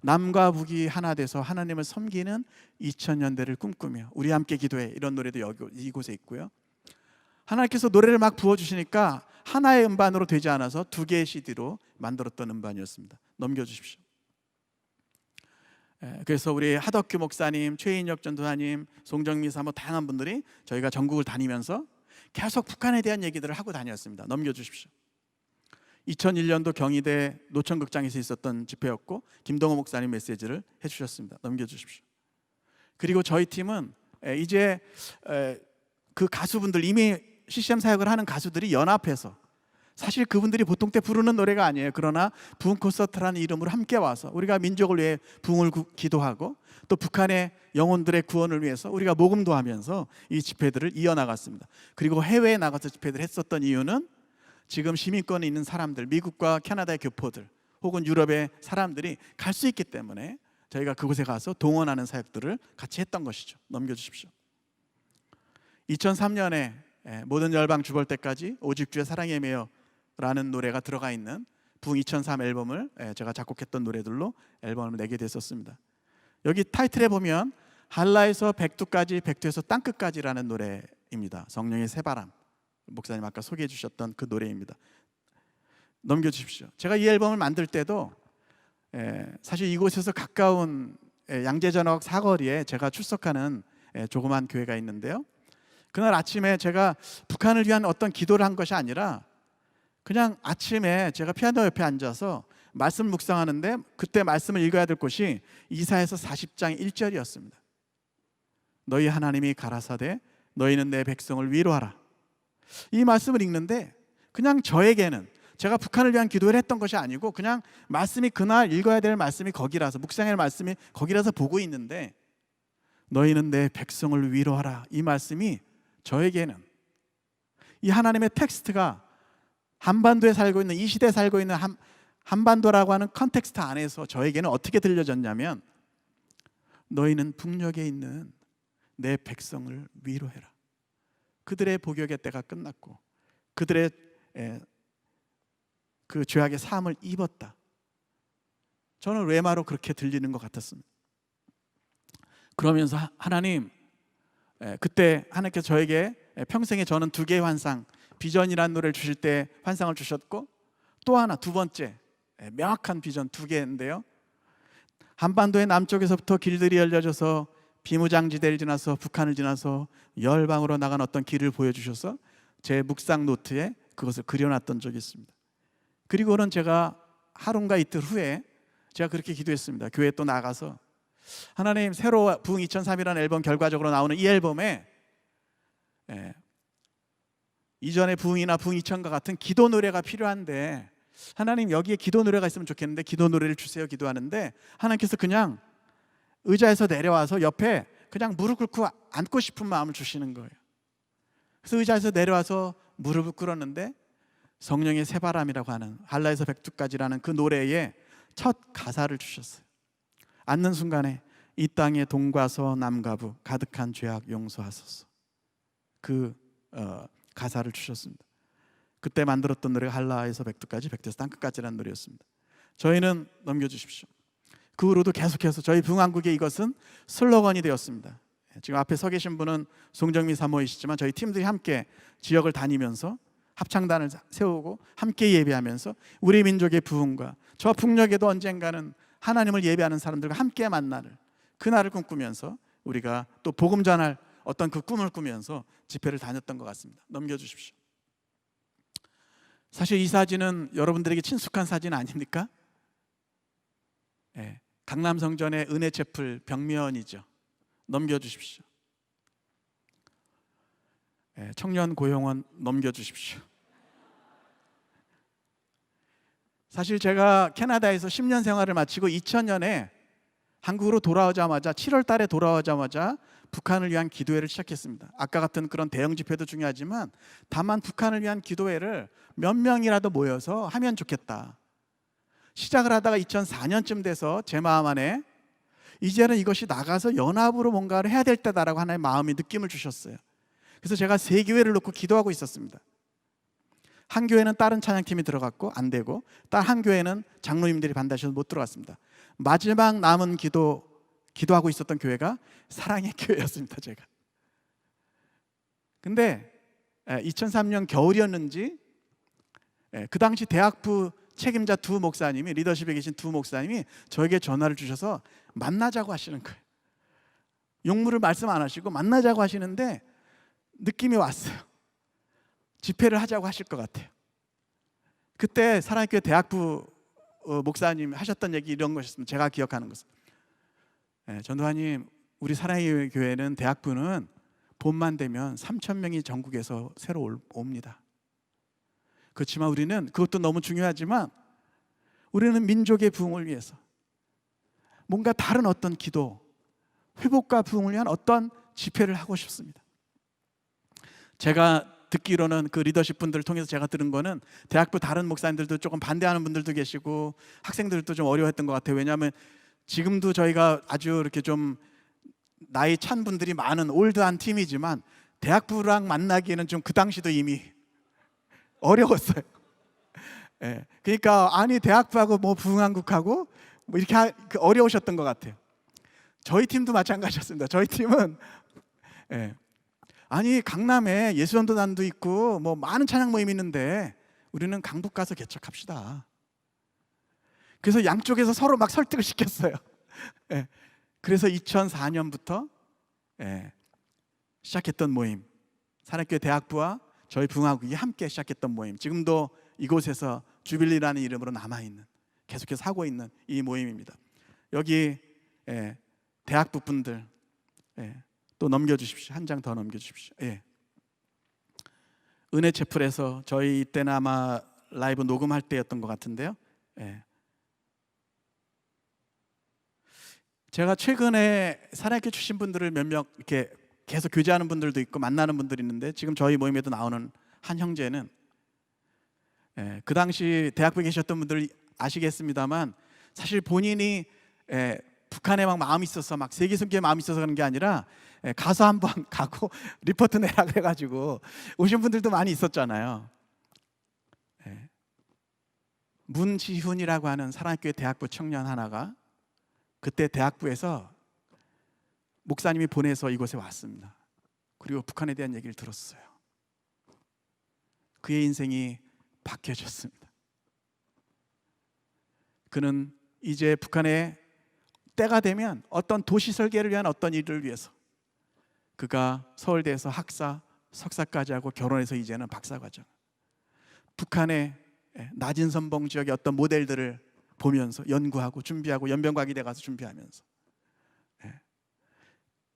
남과 북이 하나 돼서 하나님을 섬기는 2000년대를 꿈꾸며 우리 함께 기도해 이런 노래도 여기 이곳에 있고요. 하나님께서 노래를 막 부어주시니까 하나의 음반으로 되지 않아서 2개의 CD로 만들었던 음반이었습니다. 넘겨주십시오. 그래서 우리 하덕규 목사님, 최인혁 전도사님, 송정미 사모 다양한 분들이 저희가 전국을 다니면서 계속 북한에 대한 얘기들을 하고 다녔습니다. 넘겨주십시오. 2001년도 경희대 노천극장에서 있었던 집회였고 김동호 목사님 메시지를 해주셨습니다. 넘겨주십시오. 그리고 저희 팀은 이제 그 가수분들 이미 CCM 사역을 하는 가수들이 연합해서 사실 그분들이 보통 때 부르는 노래가 아니에요. 그러나 부흥 콘서트라는 이름으로 함께 와서 우리가 민족을 위해 부흥을 기도하고 또 북한의 영혼들의 구원을 위해서 우리가 모금도 하면서 이 집회들을 이어나갔습니다. 그리고 해외에 나가서 집회를 했었던 이유는 지금 시민권에 있는 사람들, 미국과 캐나다의 교포들 혹은 유럽의 사람들이 갈 수 있기 때문에 저희가 그곳에 가서 동원하는 사역들을 같이 했던 것이죠. 넘겨주십시오. 2003년에 모든 열방 주볼 때까지 오직 주의 사랑에 매여 라는 노래가 들어가 있는 부흥 2003 앨범을 제가 작곡했던 노래들로 앨범을 내게 됐었습니다. 여기 타이틀에 보면 한라에서 백두까지 백두에서 땅끝까지라는 노래입니다. 성령의 새바람, 목사님 아까 소개해 주셨던 그 노래입니다. 넘겨주십시오. 제가 이 앨범을 만들 때도 사실 이곳에서 가까운 양재전역 사거리에 제가 출석하는 조그만 교회가 있는데요. 그날 아침에 제가 북한을 위한 어떤 기도를 한 것이 아니라 그냥 아침에 제가 피아노 옆에 앉아서 말씀을 묵상하는데 그때 말씀을 읽어야 될 곳이 이사야서 40장 1절이었습니다. 너희 하나님이 가라사대 너희는 내 백성을 위로하라. 이 말씀을 읽는데 그냥 저에게는 제가 북한을 위한 기도를 했던 것이 아니고 그냥 말씀이 그날 읽어야 될 말씀이 거기라서 묵상할 말씀이 거기라서 보고 있는데 너희는 내 백성을 위로하라. 이 말씀이 저에게는 이 하나님의 텍스트가 한반도에 살고 있는 이 시대에 살고 있는 한반도라고 하는 컨텍스트 안에서 저에게는 어떻게 들려졌냐면 너희는 북녘에 있는 내 백성을 위로해라. 그들의 복역의 때가 끝났고 그들의 그 죄악의 사함을 입었다. 저는 레마로 그렇게 들리는 것 같았습니다. 그러면서 하나님 그때 하나님께서 저에게 평생에 저는 2개의 환상 비전이라는 노래를 주실 때 환상을 주셨고 또 하나, 두 번째 명확한 비전 두 개인데요. 한반도의 남쪽에서부터 길들이 열려져서 비무장지대를 지나서 북한을 지나서 열방으로 나간 어떤 길을 보여주셔서 제 묵상 노트에 그것을 그려놨던 적이 있습니다. 그리고는 제가 하루인가 이틀 후에 제가 그렇게 기도했습니다. 교회에 또 나가서 하나님, 새로 부흥 2003이라는 앨범 결과적으로 나오는 이 앨범에 이전의 부흥이나 부흥 2000과 같은 기도 노래가 필요한데 하나님, 여기에 기도 노래가 있으면 좋겠는데 기도 노래를 주세요 기도하는데 하나님께서 그냥 의자에서 내려와서 옆에 그냥 무릎 꿇고 앉고 싶은 마음을 주시는 거예요. 그래서 의자에서 내려와서 무릎을 꿇었는데 성령의 새바람이라고 하는 할라에서 백두까지라는 그 노래의 첫 가사를 주셨어요. 앉는 순간에 이 땅의 동과 서 남과 북 가득한 죄악 용서하소서, 그 가사를 주셨습니다. 그때 만들었던 노래가 할라에서 백두까지 백두에서 땅끝까지라는 노래였습니다. 저희는 넘겨주십시오. 그 후로도 계속해서 저희 부흥한국의 이것은 슬로건이 되었습니다. 지금 앞에 서 계신 분은 송정미 사모이시지만 저희 팀들이 함께 지역을 다니면서 합창단을 세우고 함께 예배하면서 우리 민족의 부흥과 저 북녘에도 언젠가는 하나님을 예배하는 사람들과 함께 만나는 그날을 꿈꾸면서 우리가 또 복음 전할 어떤 그 꿈을 꾸면서 집회를 다녔던 것 같습니다. 넘겨주십시오. 사실 이 사진은 여러분들에게 친숙한 사진 아닙니까? 강남성전의 은혜채플 벽면이죠. 넘겨주십시오. 청년고용원 넘겨주십시오. 사실 제가 캐나다에서 10년 생활을 마치고 2000년에 한국으로 돌아오자마자 7월 달에 돌아오자마자 북한을 위한 기도회를 시작했습니다. 아까 같은 그런 대형 집회도 중요하지만 다만 북한을 위한 기도회를 몇 명이라도 모여서 하면 좋겠다. 시작을 하다가 2004년쯤 돼서 제 마음 안에 이제는 이것이 나가서 연합으로 뭔가를 해야 될 때다라고 하나의 마음이 느낌을 주셨어요. 그래서 제가 세 교회를 놓고 기도하고 있었습니다. 한 교회는 다른 찬양팀이 들어갔고 안 되고, 딱 한 교회는 장로님들이 반대하셔서 못 들어갔습니다. 마지막 남은 기도하고 있었던 교회가 사랑의 교회였습니다. 제가. 근데 2003년 겨울이었는지 그 당시 대학부 책임자 두 목사님이, 리더십에 계신 두 목사님이 저에게 전화를 주셔서 만나자고 하시는 거예요. 용무를 말씀 안 하시고 만나자고 하시는데 느낌이 왔어요. 집회를 하자고 하실 것 같아요. 그때 사랑의 교회 대학부 목사님 하셨던 얘기 이런 것이었습니다. 제가 기억하는 것은, 전도사님, 우리 사랑의 교회는 대학부는 봄만 되면 3,000명이 전국에서 새로 옵니다. 그렇지만 우리는, 그것도 너무 중요하지만 우리는 민족의 부흥을 위해서 뭔가 다른 어떤 기도, 회복과 부흥을 위한 어떤 집회를 하고 싶습니다. 제가 듣기로는 그 리더십 분들을 통해서 제가 들은 거는 대학부 다른 목사님들도 조금 반대하는 분들도 계시고 학생들도 좀 어려워했던 것 같아요. 왜냐하면 지금도 저희가 아주 이렇게 좀 나이 찬 분들이 많은 올드한 팀이지만 대학부랑 만나기에는 좀 그 당시도 이미 어려웠어요. 그러니까 아니 대학부하고 뭐 부흥한국하고 뭐 이렇게 어려우셨던 것 같아요. 저희 팀도 마찬가지였습니다. 저희 팀은 아니 강남에 예수전도단도 있고 뭐 많은 찬양 모임이 있는데 우리는 강북 가서 개척합시다. 그래서 양쪽에서 서로 막 설득을 시켰어요. 그래서 2004년부터 시작했던 모임, 사랑교회 대학부와 저희 부흥한국이 함께 시작했던 모임, 지금도 이곳에서 주빌리라는 이름으로 남아있는, 계속해서 하고 있는 이 모임입니다. 여기 대학부 분들 또 넘겨주십시오. 한 장 더 넘겨주십시오. 은혜채플에서 저희 이때는 아마 라이브 녹음할 때였던 것 같은데요. 제가 최근에 사랑교회 출신 분들을 몇 명 이렇게 계속 교제하는 분들도 있고 만나는 분들이 있는데, 지금 저희 모임에도 나오는 한 형제는 그 당시 대학부에 계셨던 분들 아시겠습니다만 사실 본인이 북한에 막 마음이 있어서 막 세계 선교에 마음이 있어서 그런 게 아니라 가서 한번 가고 리포트 내라 그래가지고 오신 분들도 많이 있었잖아요. 문지훈이라고 하는 사랑교회 대학부 청년 하나가 그때 대학부에서 목사님이 보내서 이곳에 왔습니다. 그리고 북한에 대한 얘기를 들었어요. 그의 인생이 바뀌어졌습니다. 그는 이제 북한의 때가 되면 어떤 도시 설계를 위한 어떤 일을 위해서 그가 서울대에서 학사, 석사까지 하고 결혼해서 이제는 박사과정, 북한의 낮은 선봉 지역의 어떤 모델들을 보면서 연구하고 준비하고 연변과기대 가서 준비하면서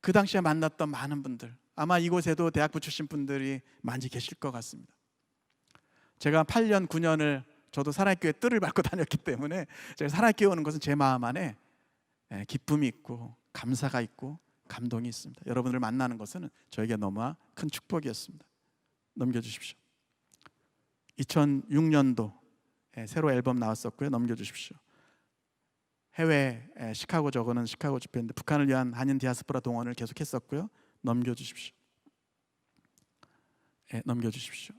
그 당시에 만났던 많은 분들, 아마 이곳에도 대학부 출신 분들이 많이 계실 것 같습니다. 제가 8년, 9년을 저도 사랑교회 뜰을 밟고 다녔기 때문에 제가 사랑교회 오는 것은 제 마음 안에 기쁨이 있고 감사가 있고 감동이 있습니다. 여러분을 만나는 것은 저에게 너무 큰 축복이었습니다. 넘겨주십시오. 2006년도 새로 앨범 나왔었고요. 넘겨주십시오. 해외 시카고, 저거는 시카고 집회인데 북한을 위한 한인 디아스포라 동원을 계속했었고요. 넘겨주십시오. 넘겨주십시오.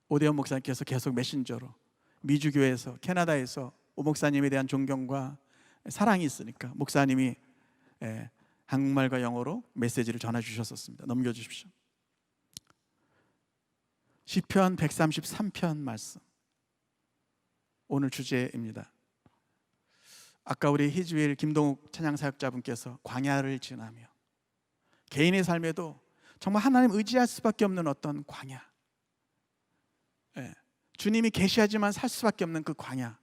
오대원 목사님께서 계속 메신저로 미주교회에서, 캐나다에서 오 목사님에 대한 존경과 사랑이 있으니까 목사님이 한국말과 영어로 메시지를 전해 주셨었습니다. 넘겨주십시오. 시편 133편 말씀, 오늘 주제입니다. 아까 우리 희주일 김동욱 찬양사역자분께서 광야를 지나며, 개인의 삶에도 정말 하나님 의지할 수밖에 없는 어떤 광야, 주님이 계시하지만 살 수밖에 없는 그 광야,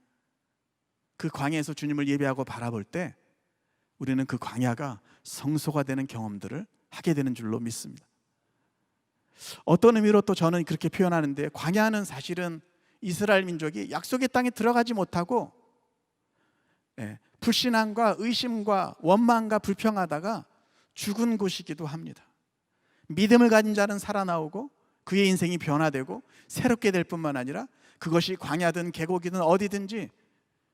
그 광야에서 주님을 예배하고 바라볼 때 우리는 그 광야가 성소가 되는 경험들을 하게 되는 줄로 믿습니다. 어떤 의미로 또 저는 그렇게 표현하는데, 광야는 사실은 이스라엘 민족이 약속의 땅에 들어가지 못하고 불신앙과 의심과 원망과 불평하다가 죽은 곳이기도 합니다. 믿음을 가진 자는 살아나오고 그의 인생이 변화되고 새롭게 될 뿐만 아니라 그것이 광야든 계곡이든 어디든지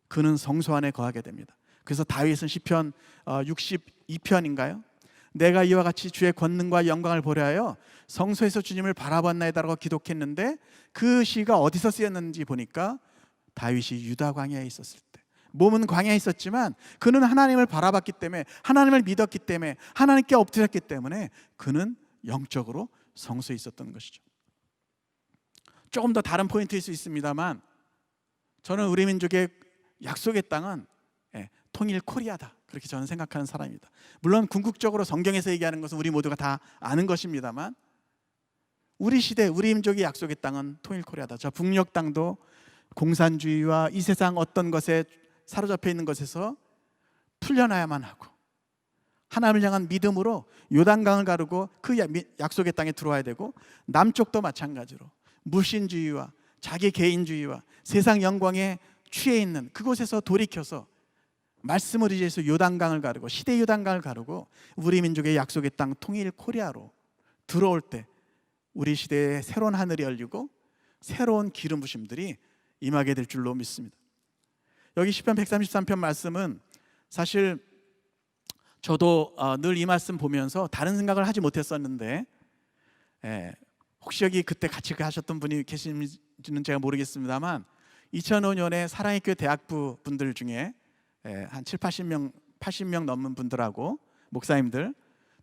그는 성소 안에 거하게 됩니다. 그래서 다윗은 시편 62편인가요? 내가 이와 같이 주의 권능과 영광을 보려 하여 성소에서 주님을 바라봤나이다라고 기독했는데, 그 시가 어디서 쓰였는지 보니까 다윗이 유다 광야에 있었을 때, 몸은 광야에 있었지만 그는 하나님을 바라봤기 때문에, 하나님을 믿었기 때문에, 하나님께 엎드렸기 때문에 그는 영적으로 성소에 있었던 것이죠. 조금 더 다른 포인트일 수 있습니다만, 저는 우리 민족의 약속의 땅은 통일 코리아다, 그렇게 저는 생각하는 사람입니다. 물론 궁극적으로 성경에서 얘기하는 것은 우리 모두가 다 아는 것입니다만, 우리 시대, 우리 민족의 약속의 땅은 통일 코리아다. 저 북녘 땅도 공산주의와 이 세상 어떤 것에 사로잡혀 있는 것에서 풀려나야만 하고, 하나님을 향한 믿음으로 요단강을 가르고 그 약속의 땅에 들어와야 되고, 남쪽도 마찬가지로 무신주의와 자기 개인주의와 세상 영광에 취해 있는 그곳에서 돌이켜서 말씀을 의지해서 요단강을 가르고, 시대 요단강을 가르고 우리 민족의 약속의 땅 통일 코리아로 들어올 때 우리 시대에 새로운 하늘이 열리고 새로운 기름 부심들이 임하게 될 줄로 믿습니다. 여기 시편 133편 말씀은 사실 저도 늘 이 말씀 보면서 다른 생각을 하지 못했었는데, 혹시 여기 그때 같이 하셨던 분이 계신지는 제가 모르겠습니다만, 2005년에 사랑의 교회 대학부 분들 중에 한 80명 넘는 분들하고 목사님들,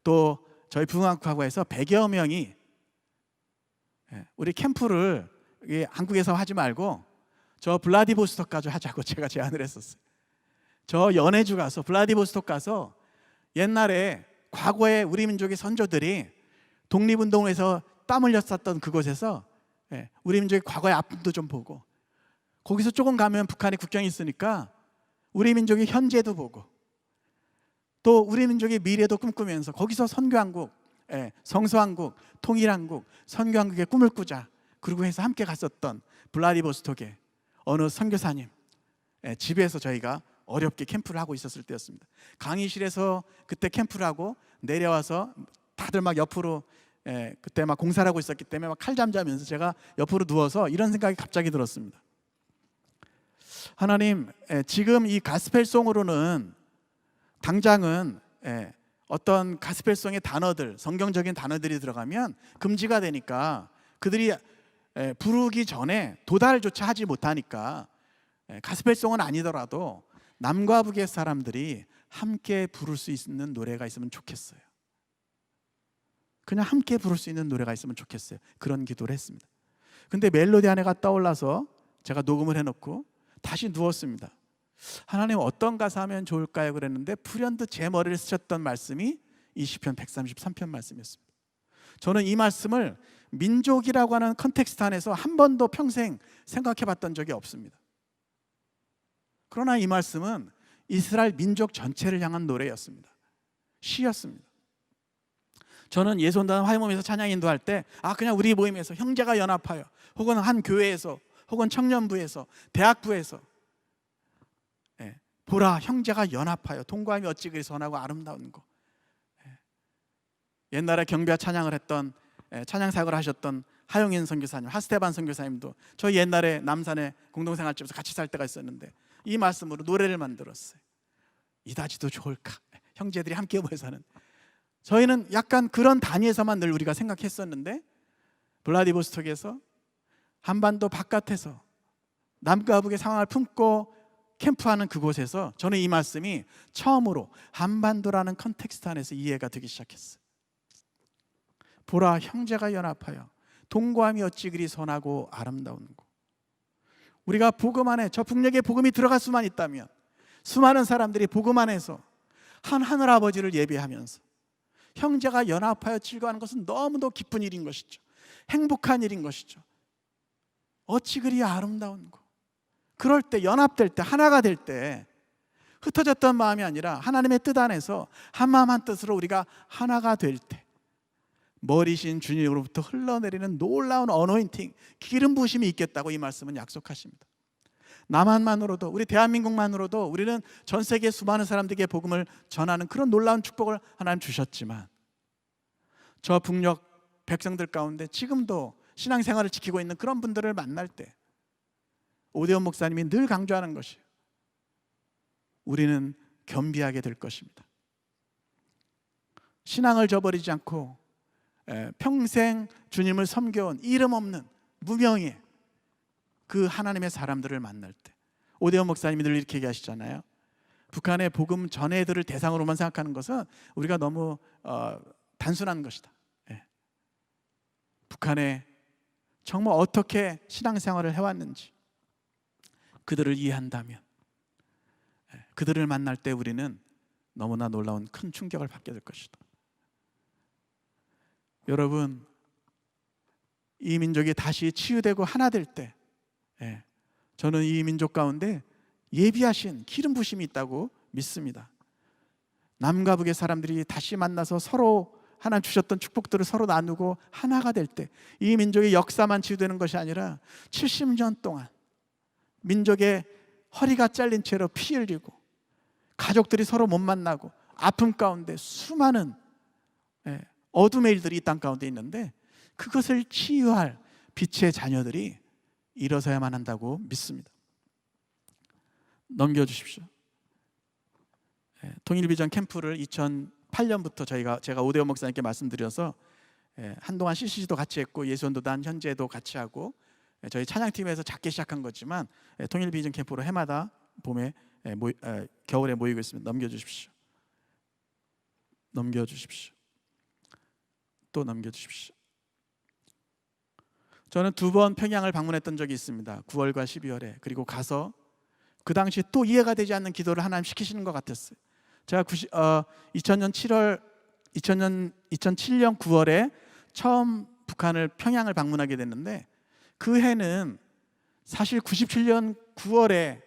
또 저희 부흥학과에서 100여 명이 우리 캠프를 한국에서 하지 말고 저 블라디보스톡 가서 하자고 제가 제안을 했었어요. 저 연해주 가서, 블라디보스톡 가서 옛날에 과거에 우리 민족의 선조들이 독립운동에서 땀 흘렸었던 그곳에서 우리 민족의 과거의 아픔도 좀 보고, 거기서 조금 가면 북한의 국경이 있으니까 우리 민족의 현재도 보고, 또 우리 민족의 미래도 꿈꾸면서 거기서 선교한국, 성서한국, 통일한국, 선교한국의 꿈을 꾸자, 그리고 해서 함께 갔었던 블라디보스톡에 어느 선교사님 집에서 저희가 어렵게 캠프를 하고 있었을 때였습니다. 강의실에서 그때 캠프를 하고 내려와서 다들 막 옆으로 그때 막 공사를 하고 있었기 때문에 막 칼 잠자면서 제가 옆으로 누워서 이런 생각이 갑자기 들었습니다. 하나님, 지금 이 가스펠송으로는 당장은 어떤 가스펠송의 단어들, 성경적인 단어들이 들어가면 금지가 되니까 그들이 부르기 전에 도달조차 하지 못하니까 가스펠송은 아니더라도 남과 북의 사람들이 함께 부를 수 있는 노래가 있으면 좋겠어요. 그냥 함께 부를 수 있는 노래가 있으면 좋겠어요. 그런 기도를 했습니다. 근데 멜로디 하나가 떠올라서 제가 녹음을 해놓고 다시 누웠습니다. 하나님 어떤 가사 하면 좋을까요? 그랬는데 불현듯 제 머리를 스쳤던 말씀이 이 시편 133편 말씀이었습니다. 저는 이 말씀을 민족이라고 하는 컨텍스트 안에서 한 번도 평생 생각해 봤던 적이 없습니다. 그러나 이 말씀은 이스라엘 민족 전체를 향한 노래였습니다. 시였습니다. 저는 예수원단 화요모임에서 찬양 인도할 때 그냥 우리 모임에서 형제가 연합하여, 혹은 한 교회에서, 혹은 청년부에서, 대학부에서 보라 형제가 연합하여 동거함이 어찌 그리 선하고 아름다운 거. 옛날에 경배와 찬양을 했던 찬양 사역을 하셨던 하용인 선교사님, 하스테반 선교사님도 저희 옛날에 남산에 공동생활집에서 같이 살 때가 있었는데 이 말씀으로 노래를 만들었어요. 이다지도 좋을까? 형제들이 함께 모여서는. 저희는 약간 그런 단위에서만 늘 우리가 생각했었는데 블라디보스톡에서 한반도 바깥에서 남과 북의 상황을 품고 캠프하는 그곳에서 저는 이 말씀이 처음으로 한반도라는 컨텍스트 안에서 이해가 되기 시작했어요. 보라 형제가 연합하여 동거함이 어찌 그리 선하고 아름다운 거. 우리가 복음 안에, 저 북녘에 복음이 들어갈 수만 있다면 수많은 사람들이 복음 안에서 한 하늘아버지를 예배하면서 형제가 연합하여 즐거워하는 것은 너무도 기쁜 일인 것이죠. 행복한 일인 것이죠. 어찌 그리 아름다운 거. 그럴 때, 연합될 때, 하나가 될 때 흩어졌던 마음이 아니라 하나님의 뜻 안에서 한마음 한뜻으로 우리가 하나가 될 때 머리신 주님으로부터 흘러내리는 놀라운 어노인팅, 기름 부으심이 있겠다고 이 말씀은 약속하십니다. 남한만으로도, 우리 대한민국만으로도 우리는 전 세계 수많은 사람들에게 복음을 전하는 그런 놀라운 축복을 하나님 주셨지만 저 북녘 백성들 가운데 지금도 신앙생활을 지키고 있는 그런 분들을 만날 때 오대원 목사님이 늘 강조하는 것이에요. 우리는 겸비하게 될 것입니다. 신앙을 저버리지 않고 평생 주님을 섬겨온 이름 없는 무명의 그 하나님의 사람들을 만날 때, 오대원 목사님이 늘 이렇게 얘기하시잖아요. 북한의 복음 전해들을 대상으로만 생각하는 것은 우리가 너무 단순한 것이다. 북한에 정말 어떻게 신앙생활을 해왔는지 그들을 이해한다면 그들을 만날 때 우리는 너무나 놀라운 큰 충격을 받게 될 것이다. 여러분, 이 민족이 다시 치유되고 하나 될 때 저는 이 민족 가운데 예비하신 기름 부심이 있다고 믿습니다. 남과 북의 사람들이 다시 만나서 서로 하나님 주셨던 축복들을 서로 나누고 하나가 될 때 이 민족의 역사만 치유되는 것이 아니라 70년 동안 민족의 허리가 잘린 채로 피 흘리고 가족들이 서로 못 만나고 아픔 가운데 수많은 어둠의 일들이 이 땅 가운데 있는데 그것을 치유할 빛의 자녀들이 일어서야만 한다고 믿습니다. 넘겨주십시오. 통일비전 캠프를 2008년부터 제가 오대원 목사님께 말씀드려서 한동안 CCC도 같이 했고 예수원도단 현재도 같이 하고 저희 찬양팀에서 작게 시작한 거지만 통일비전 캠프로 해마다 봄에 겨울에 모이고 있습니다. 넘겨주십시오. 넘겨주십시오. 또 넘겨주십시오. 저는 2번 평양을 방문했던 적이 있습니다. 9월과 12월에. 그리고 가서 그 당시 또 이해가 되지 않는 기도를 하나님 시키시는 것 같았어요. 제가 2007년 9월에 처음 북한을 평양을 방문하게 됐는데 그 해는 사실 97년 9월에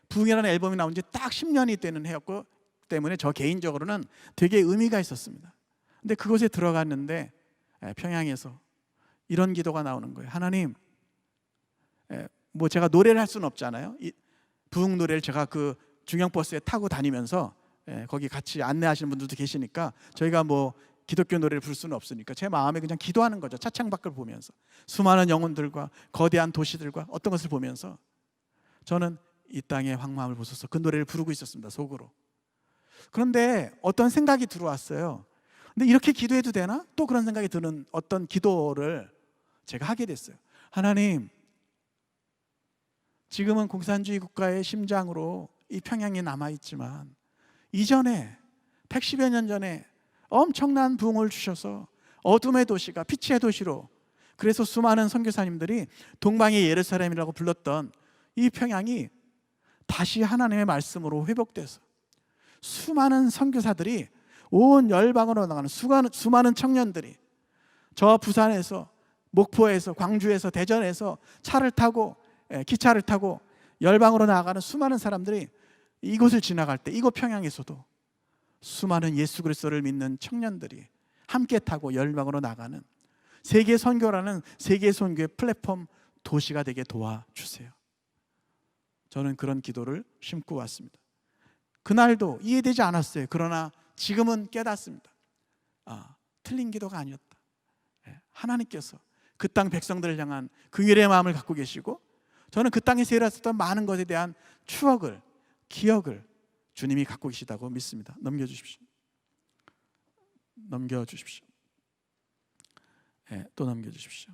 부흥이라는 앨범이 나온 지 딱 10년이 되는 해였고 때문에 저 개인적으로는 되게 의미가 있었습니다. 근데 그곳에 들어갔는데 평양에서 이런 기도가 나오는 거예요. 하나님, 뭐 제가 노래를 할 수는 없잖아요. 부흥 노래를 제가 그 중형버스에 타고 다니면서 거기 같이 안내하시는 분들도 계시니까 저희가 뭐 기독교 노래를 부를 수는 없으니까 제 마음에 그냥 기도하는 거죠. 차창 밖을 보면서 수많은 영혼들과 거대한 도시들과 어떤 것을 보면서 저는 이 땅의 황무함을 보소서 그 노래를 부르고 있었습니다. 속으로. 그런데 어떤 생각이 들어왔어요. 근데 이렇게 기도해도 되나? 또 그런 생각이 드는 어떤 기도를 제가 하게 됐어요. 하나님, 지금은 공산주의 국가의 심장으로 이 평양이 남아있지만 이전에 110여 년 전에 엄청난 부흥을 주셔서 어둠의 도시가 빛의 도시로, 그래서 수많은 선교사님들이 동방의 예루살렘이라고 불렀던 이 평양이 다시 하나님의 말씀으로 회복돼서 수많은 선교사들이 온 열방으로 나가는 수많은 청년들이 저 부산에서, 목포에서, 광주에서, 대전에서 차를 타고, 기차를 타고 열방으로 나가는 수많은 사람들이 이곳을 지나갈 때, 이곳 평양에서도 수많은 예수 그리스도를 믿는 청년들이 함께 타고 열방으로 나가는 세계 선교라는 세계 선교의 플랫폼 도시가 되게 도와주세요. 저는 그런 기도를 심고 왔습니다. 그날도 이해되지 않았어요. 그러나 지금은 깨닫습니다. 틀린 기도가 아니었다. 하나님께서 그 땅 백성들을 향한 긍휼의 마음을 갖고 계시고, 저는 그 땅에서 일어났었던 많은 것에 대한 추억을, 기억을 주님이 갖고 계시다고 믿습니다. 넘겨주십시오. 또 넘겨주십시오.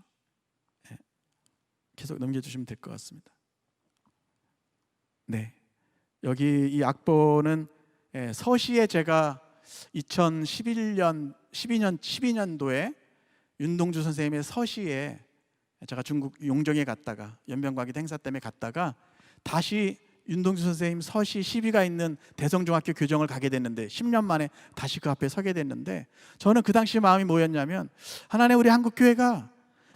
계속 넘겨주시면 될 것 같습니다. 네, 여기 이 악보는 서시에 제가 2012년도에 윤동주 선생님의 서시에 제가 중국 용정에 갔다가 연변과기도 행사 때문에 갔다가 다시 윤동주 선생님 서시 시비가 있는 대성중학교 교정을 가게 됐는데 10년 만에 다시 그 앞에 서게 됐는데, 저는 그 당시 마음이 뭐였냐면, 하나님, 우리 한국교회가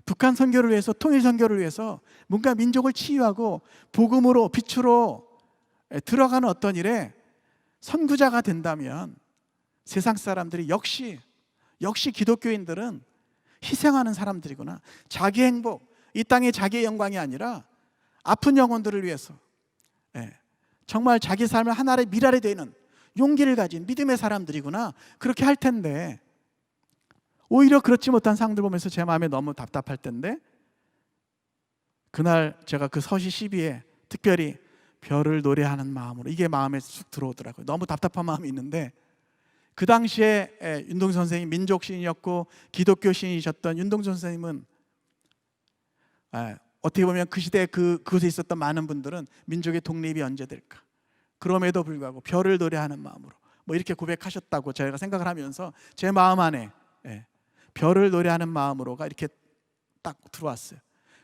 북한 선교를 위해서, 통일 선교를 위해서 뭔가 민족을 치유하고 복음으로, 빛으로 들어가는 어떤 일에 선구자가 된다면 세상 사람들이 역시 기독교인들은 희생하는 사람들이구나. 자기 행복, 이 땅의 자기의 영광이 아니라 아픈 영혼들을 위해서 정말 자기 삶을 하나의 미랄이 되는 용기를 가진 믿음의 사람들이구나, 그렇게 할 텐데, 오히려 그렇지 못한 상황들 보면서 제 마음에 너무 답답할 텐데, 그날 제가 그 서시 12에 특별히 별을 노래하는 마음으로, 이게 마음에 쑥 들어오더라고요. 너무 답답한 마음이 있는데, 그 당시에 윤동주 선생님 민족 시인이었고 기독교 시인이셨던 윤동주 선생님은 어떻게 보면 그 시대에 그곳에 있었던 많은 분들은 민족의 독립이 언제 될까, 그럼에도 불구하고 별을 노래하는 마음으로 뭐 이렇게 고백하셨다고 제가 생각을 하면서 제 마음 안에 별을 노래하는 마음으로가 이렇게 딱 들어왔어요.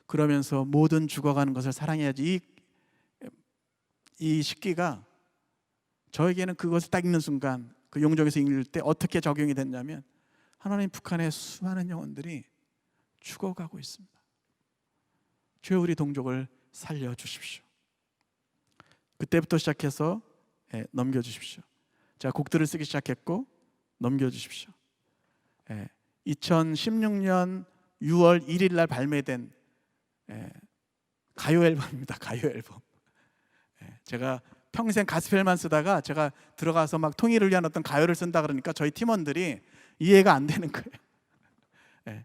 그러면서 모든 죽어가는 것을 사랑해야지, 이 식기가 저에게는 그것을 딱 읽는 순간, 그 용정에서 읽을 때 어떻게 적용이 됐냐면, 하나님, 북한의 수많은 영혼들이 죽어가고 있습니다. 주여, 우리 동족을 살려주십시오. 그때부터 시작해서 넘겨주십시오. 제가 곡들을 쓰기 시작했고 넘겨주십시오. 2016년 6월 1일 날 발매된 가요 앨범입니다. 가요 앨범. 제가 평생 가스펠만 쓰다가 제가 들어가서 막 통일을 위한 어떤 가요를 쓴다 그러니까 저희 팀원들이 이해가 안 되는 거예요.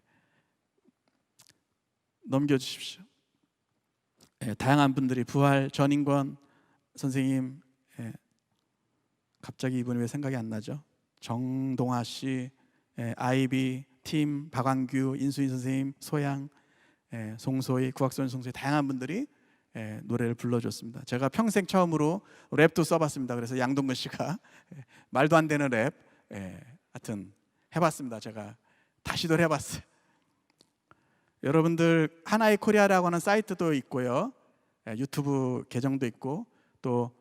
넘겨주십시오. 다양한 분들이, 부활, 전인권 선생님, 갑자기 이분이 왜 생각이 안 나죠? 정동아 씨, 아이비, 팀, 박광규, 인수인 선생님, 소양, 송소희, 구학선 송소희, 다양한 분들이 노래를 불러줬습니다. 제가 평생 처음으로 랩도 써봤습니다. 그래서 양동근 씨가 말도 안 되는 랩, 하여튼 해봤습니다. 제가 다시도 해봤어요. 여러분들, 하나의 코리아라고 하는 사이트도 있고요, 유튜브 계정도 있고, 또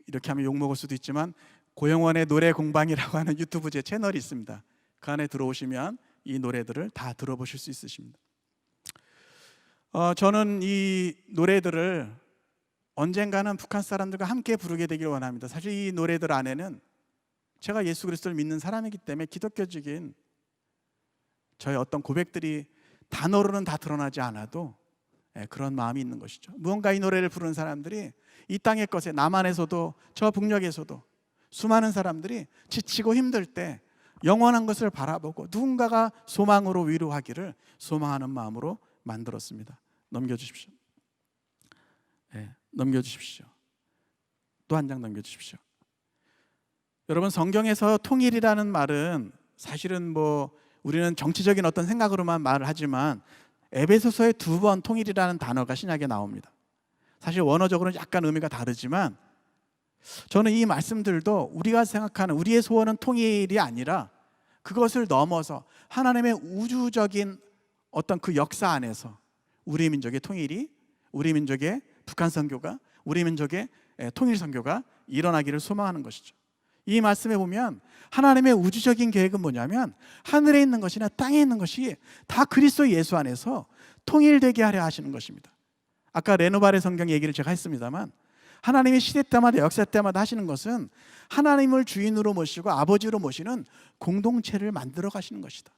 이렇게 하면 욕먹을 수도 있지만 고영원의 노래 공방이라고 하는 유튜브 제 채널이 있습니다. 그 안에 들어오시면 이 노래들을 다 들어보실 수 있으십니다. 저는 이 노래들을 언젠가는 북한 사람들과 함께 부르게 되길 원합니다. 사실 이 노래들 안에는 제가 예수 그리스도를 믿는 사람이기 때문에 기독교적인 저의 어떤 고백들이 단어로는 다 드러나지 않아도 그런 마음이 있는 것이죠. 무언가 이 노래를 부르는 사람들이 이 땅의 것에, 남한에서도 저 북녘에서도 수많은 사람들이 지치고 힘들 때 영원한 것을 바라보고 누군가가 소망으로 위로하기를 소망하는 마음으로 만들었습니다. 넘겨주십시오. 넘겨주십시오. 또 한 장 넘겨주십시오. 여러분, 성경에서 통일이라는 말은 사실은 뭐 우리는 정치적인 어떤 생각으로만 말을 하지만 에베소서에 2번 통일이라는 단어가 신약에 나옵니다. 사실 원어적으로는 약간 의미가 다르지만 저는 이 말씀들도 우리가 생각하는 우리의 소원은 통일이 아니라 그것을 넘어서 하나님의 우주적인 어떤 그 역사 안에서 우리 민족의 통일이, 우리 민족의 북한 선교가, 우리 민족의 통일 선교가 일어나기를 소망하는 것이죠. 이 말씀에 보면 하나님의 우주적인 계획은 뭐냐면 하늘에 있는 것이나 땅에 있는 것이 다 그리스도 예수 안에서 통일되게 하려 하시는 것입니다. 아까 레노발의 성경 얘기를 제가 했습니다만 하나님이 시대 때마다 역사 때마다 하시는 것은 하나님을 주인으로 모시고 아버지로 모시는 공동체를 만들어 가시는 것이다.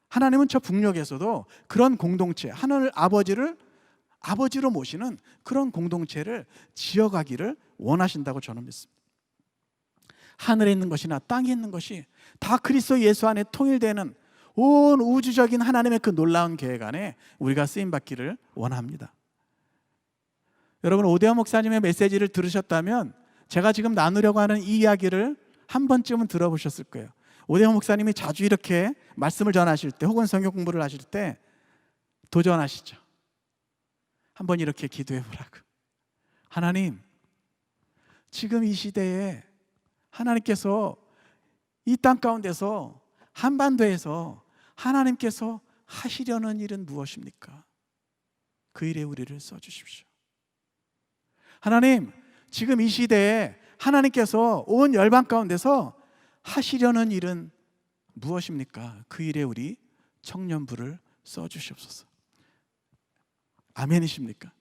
하나님은 저 북녘에서도 그런 공동체, 하늘 아버지를 아버지로 모시는 그런 공동체를 지어가기를 원하신다고 저는 믿습니다. 하늘에 있는 것이나 땅에 있는 것이 다 그리스도 예수 안에 통일되는 온 우주적인 하나님의 그 놀라운 계획 안에 우리가 쓰임받기를 원합니다. 여러분, 오대환 목사님의 메시지를 들으셨다면 제가 지금 나누려고 하는 이 이야기를 한 번쯤은 들어보셨을 거예요. 오대환 목사님이 자주 이렇게 말씀을 전하실 때 혹은 성경 공부를 하실 때 도전하시죠. 한번 이렇게 기도해 보라고. 하나님, 지금 이 시대에 하나님께서 이 땅 가운데서 한반도에서 하나님께서 하시려는 일은 무엇입니까? 그 일에 우리를 써주십시오. 하나님, 지금 이 시대에 하나님께서 온 열방 가운데서 하시려는 일은 무엇입니까? 그 일에 우리 청년부를 써주시옵소서. 아멘이십니까?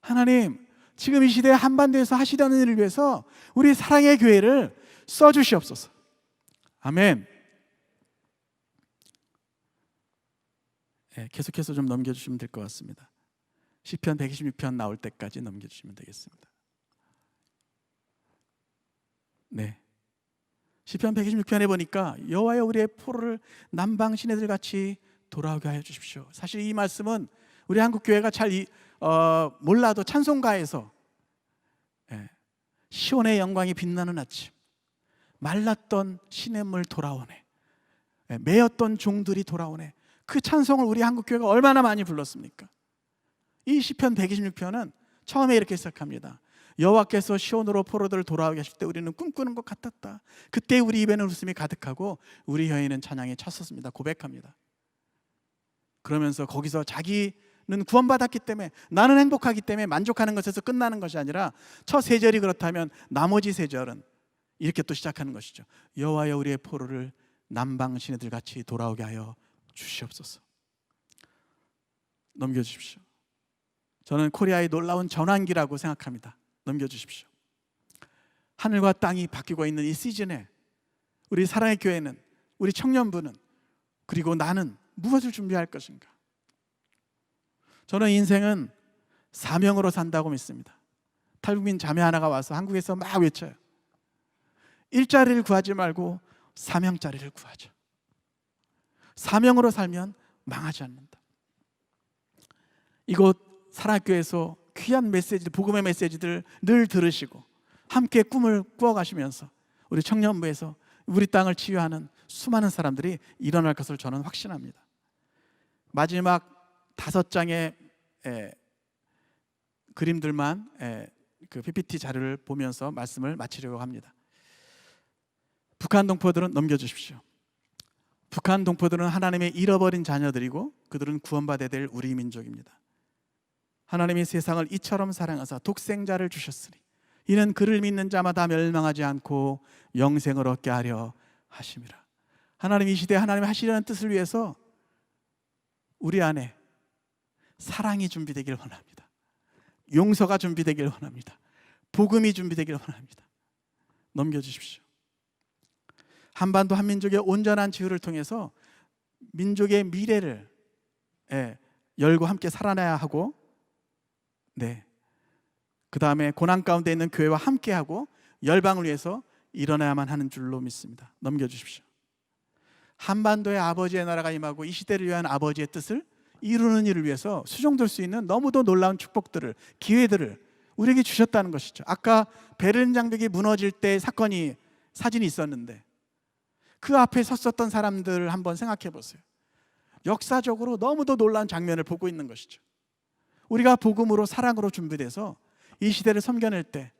하나님, 지금 이 시대에 한반도에서 하시려는 일을 위해서 우리 사랑의 교회를 써주시옵소서. 아멘. 계속해서 좀 넘겨주시면 될 것 같습니다. 시편 126편 나올 때까지 넘겨주시면 되겠습니다. 네. 시편 126편에 보니까 여호와여 우리의 포로를 남방 시내들 같이 돌아오게 하여 주십시오. 사실 이 말씀은 우리 한국 교회가 잘 몰라도 찬송가에서 시온의 영광이 빛나는 아침, 말랐던 시냇물 돌아오네, 매였던 종들이 돌아오네, 그 찬송을 우리 한국 교회가 얼마나 많이 불렀습니까? 이 시편 126편은 처음에 이렇게 시작합니다. 여호와께서 시온으로 포로들을 돌아오게 하실 때 우리는 꿈꾸는 것 같았다. 그때 우리 입에는 웃음이 가득하고 우리 혀에는 찬양이 찼었습니다. 고백합니다. 그러면서 거기서 자기는 구원받았기 때문에, 나는 행복하기 때문에 만족하는 것에서 끝나는 것이 아니라 첫 세 절이 그렇다면 나머지 세 절은 이렇게 또 시작하는 것이죠. 여호와여 우리의 포로를 남방 시내들 같이 돌아오게 하여 주시옵소서. 넘겨주십시오. 저는 코리아의 놀라운 전환기라고 생각합니다. 넘겨주십시오. 하늘과 땅이 바뀌고 있는 이 시즌에 우리 사랑의 교회는, 우리 청년부는, 그리고 나는 무엇을 준비할 것인가? 저는 인생은 사명으로 산다고 믿습니다. 탈북민 자매 하나가 와서 한국에서 막 외쳐요. 일자리를 구하지 말고 사명자리를 구하자. 사명으로 살면 망하지 않는다. 이곳 사랑교회에서 귀한 메시지, 복음의 메시지들 늘 들으시고 함께 꿈을 꾸어가시면서 우리 청년부에서 우리 땅을 치유하는 수많은 사람들이 일어날 것을 저는 확신합니다. 마지막 5장의 그림들만 그 PPT 자료를 보면서 말씀을 마치려고 합니다. 북한 동포들은 넘겨주십시오. 북한 동포들은 하나님의 잃어버린 자녀들이고 그들은 구원받아야 될 우리 민족입니다. 하나님이 세상을 이처럼 사랑하사 독생자를 주셨으니 이는 그를 믿는 자마다 멸망하지 않고 영생을 얻게 하려 하심이라. 하나님, 이 시대에 하나님이 하시려는 뜻을 위해서 우리 안에 사랑이 준비되길 원합니다. 용서가 준비되길 원합니다. 복음이 준비되길 원합니다. 넘겨주십시오. 한반도 한민족의 온전한 치유를 통해서 민족의 미래를 열고 함께 살아나야 하고, 그 다음에 고난 가운데 있는 교회와 함께하고 열방을 위해서 일어나야만 하는 줄로 믿습니다. 넘겨주십시오. 한반도의 아버지의 나라가 임하고 이 시대를 위한 아버지의 뜻을 이루는 일을 위해서 수종될 수 있는 너무도 놀라운 축복들을, 기회들을 우리에게 주셨다는 것이죠. 아까 베를린 장벽이 무너질 때 사진이 있었는데 그 앞에 섰었던 사람들을 한번 생각해 보세요. 역사적으로 너무도 놀라운 장면을 보고 있는 것이죠. 우리가 복음으로, 사랑으로 준비돼서 이 시대를 섬겨낼 때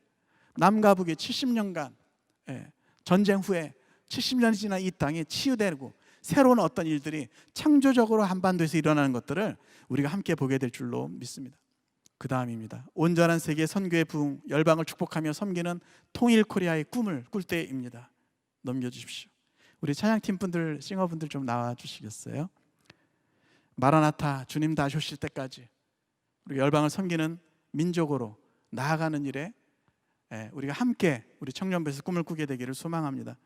남과 북이 70년간 전쟁 후에 70년이 지난 이 땅이 치유되고 새로운 어떤 일들이 창조적으로 한반도에서 일어나는 것들을 우리가 함께 보게 될 줄로 믿습니다. 그 다음입니다. 온전한 세계 선교의 부흥, 열방을 축복하며 섬기는 통일 코리아의 꿈을 꿀 때입니다. 넘겨주십시오. 우리 찬양팀 분들, 싱어분들 좀 나와주시겠어요? 마라나타, 주님 다시 오실 때까지 우리 열방을 섬기는 민족으로 나아가는 일에 우리가 함께 우리 청년부에서 꿈을 꾸게 되기를 소망합니다.